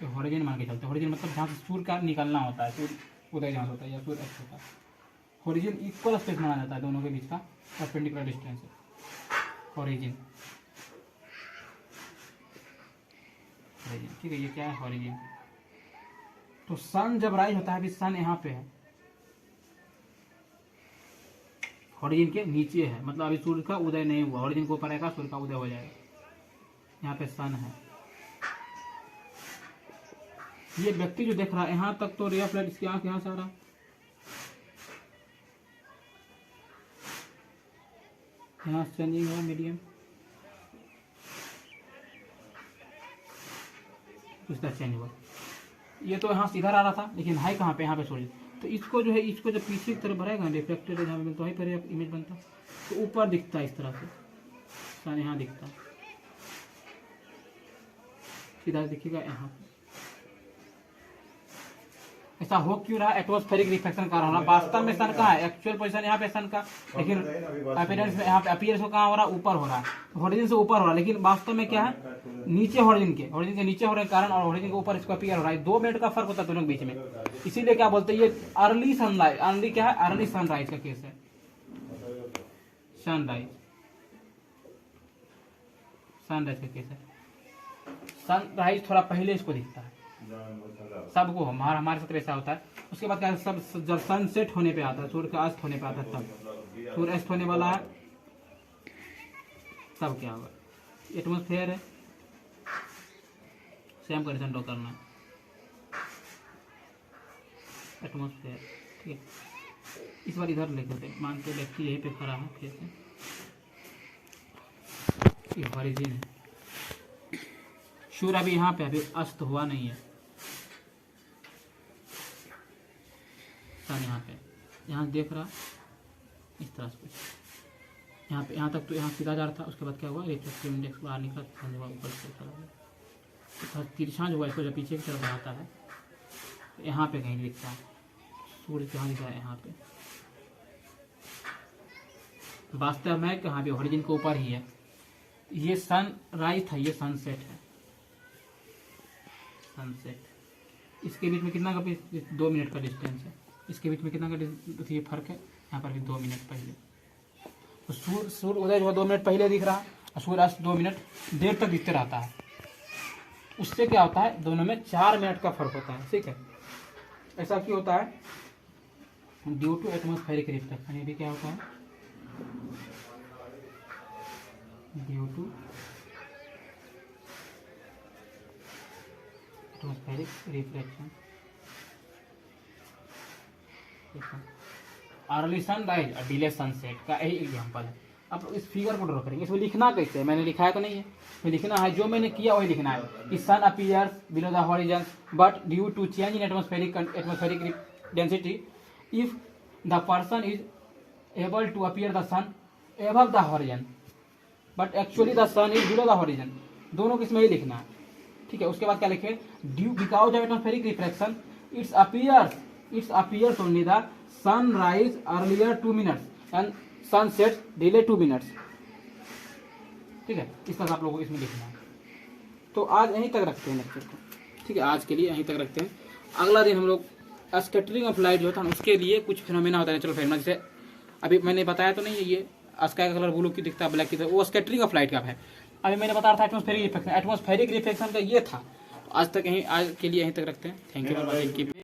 हॉरिजन मान के चलते हैं, हॉरिजन मतलब जहाँ से सूर्य का निकलना होता है, सूर्य उदय जहाँ से होता है या सूर्य अस्त होता है। हॉरिजन इक्वल स्पेस माना जाता है, दोनों के बीच का परपेंडिकुलर डिस्टेंस है हॉरिजन, ठीक है। ये क्या है, हॉरिजन। तो सन जब राइज होता है, अभी सन यहाँ पे है, हॉरिजन के नीचे है, मतलब अभी सूर्य का उदय नहीं हुआ, हॉरिजन को ऊपर आएगा, सूर्य का उदय हो जाएगा। यहाँ पे सन है, ये व्यक्ति जो देख रहा है यहाँ तक, तो रे ऑफ लाइट इसकी आंख यहाँ से आ रहा, यहाँ से चेंजिंग है मीडियम, उसका चेंज हुआ। ये तो यहाँ सीधा आ रहा था, लेकिन है कहाँ पे, यहाँ पे सूर्य। तो इसको जो है, इसको जब पीछे की तरफ भरेगा, रिफ्लेक्टेड जहाँ पे, तो वहीं पर इमेज बनता, तो ऊपर दिखता है इस तरह से, सन यहाँ दिखता है, सीधा दिखेगा यहाँ पे, ऐसा हो क्यों रहा? एटमॉस्फेरिक रिफ्लेक्शन का रहा। वास्तव में सन कहाँ है? एक्चुअल पोजीशन यहाँ पे सन का, लेकिन अपीयरेंस में यहाँ पे अपीयरेंस को कहाँ हो रहा? ऊपर हो रहा है, हॉरिजन से ऊपर हो रहा है, लेकिन वास्तव में क्या है? नीचे हॉरिजन के नीचे होने के कारण और हॉरिजन के ऊपर इसको अपीयर हो रहा है। 2 मिनट का फर्क होता है दोनों के बीच में, इसीलिए क्या बोलते हैं ये अर्ली सनराइज। अर्ली क्या है? अर्ली सनराइज का केस है, सनराइज का केस है। सनराइज थोड़ा पहले इसको दिखता है सबको, हमारे साथ ऐसा होता है। उसके बाद क्या है? सब जब सनसेट होने पे आता है, सूर्य का अस्त होने पे आता है, तब सूर्य अस्त होने वाला है, तब क्या होगा? एटमॉस्फेयर है, सेम कंडीशन ड्रॉ करना है, एटमॉस्फेयर। ठीक है, इस बार इधर लिख देते हैं। मानते व्यक्ति यहीं पे खड़ा है, फिर से ये हॉरिजन है, सूर्य अभी यहाँ पे अभी अस्त हुआ नहीं है, सन यहाँ देख रहा इस तरह से कुछ, यहाँ तक तो यहाँ सीधा जा रहा था। उसके बाद क्या हुआ? रिफ्लेक्टिव इंडेक्स बाहर निकला, ऊपर से चला गया, तिरछा जो हुआ इसको जब पीछे की तरफ बढ़ाता है, यहाँ पे कहीं दिखता है सूर्य, कहाँ दिख रहा है? यहाँ पे। वास्तव में कहाँ पे? हॉरिजन के ऊपर ही है। ये सनराइज था, ये सनसेट है, सनसेट। इसके बीच में कितना का 2 मिनट का डिस्टेंस है, इसके बीच में कितना का ये फर्क है? यहाँ पर भी 2 मिनट पहले। तो सूर्य उदय जो है 2 मिनट पहले दिख रहा है, और सूर्य अस्त 2 मिनट देर तक दिखते रहता है। उससे क्या होता है? दोनों में 4 मिनट का फर्क होता है। ठीक है, ऐसा क्यों होता है? Due to atmospheric reflection. ये भी क्या होता है? Due to atmospheric reflection. Early sunrise और डिले सनसेट का यही एग्जांपल है। अब इस फिगर को ड्रॉ करेंगे। इसमें लिखना कैसे है? मैंने लिखा है तो नहीं है, मैं लिखना है जो मैंने किया वही लिखना है कि sun appears below the horizon but due to change in atmospheric density if the person is able to appear the sun above the horizon but actually the sun is below the horizon. दोनों किसमें ही लिखना है। ठीक है, उसके बाद क्या लिखे? Due because of atmospheric reflection it's appears only the sunrise earlier 2 minutes and sunset delay 2 minutes। ठीक है, इस तरह आप लोगों को इसमें लिखना है। तो आज यहीं तक रखते हैं लेक्चर को। ठीक है, आज के लिए यहीं तक रखते हैं। अगला दिन हम लोग स्कैटरिंग ऑफ लाइट जो होता है उसके लिए कुछ फिनोमेना होता है नेचुरल फिनोमेना, जैसे अभी मैंने बताया तो नहीं है, ये स्काई का कलर ब्लू की दिखता है, ब्लैक की, वो स्कैटरिंग ऑफ लाइट का है। अभी मैंने बता रहा था एटमॉस्फेरिक रिफ्लेक्शन का ये था। आज के लिए यहीं तक रखते हैं। Thank you.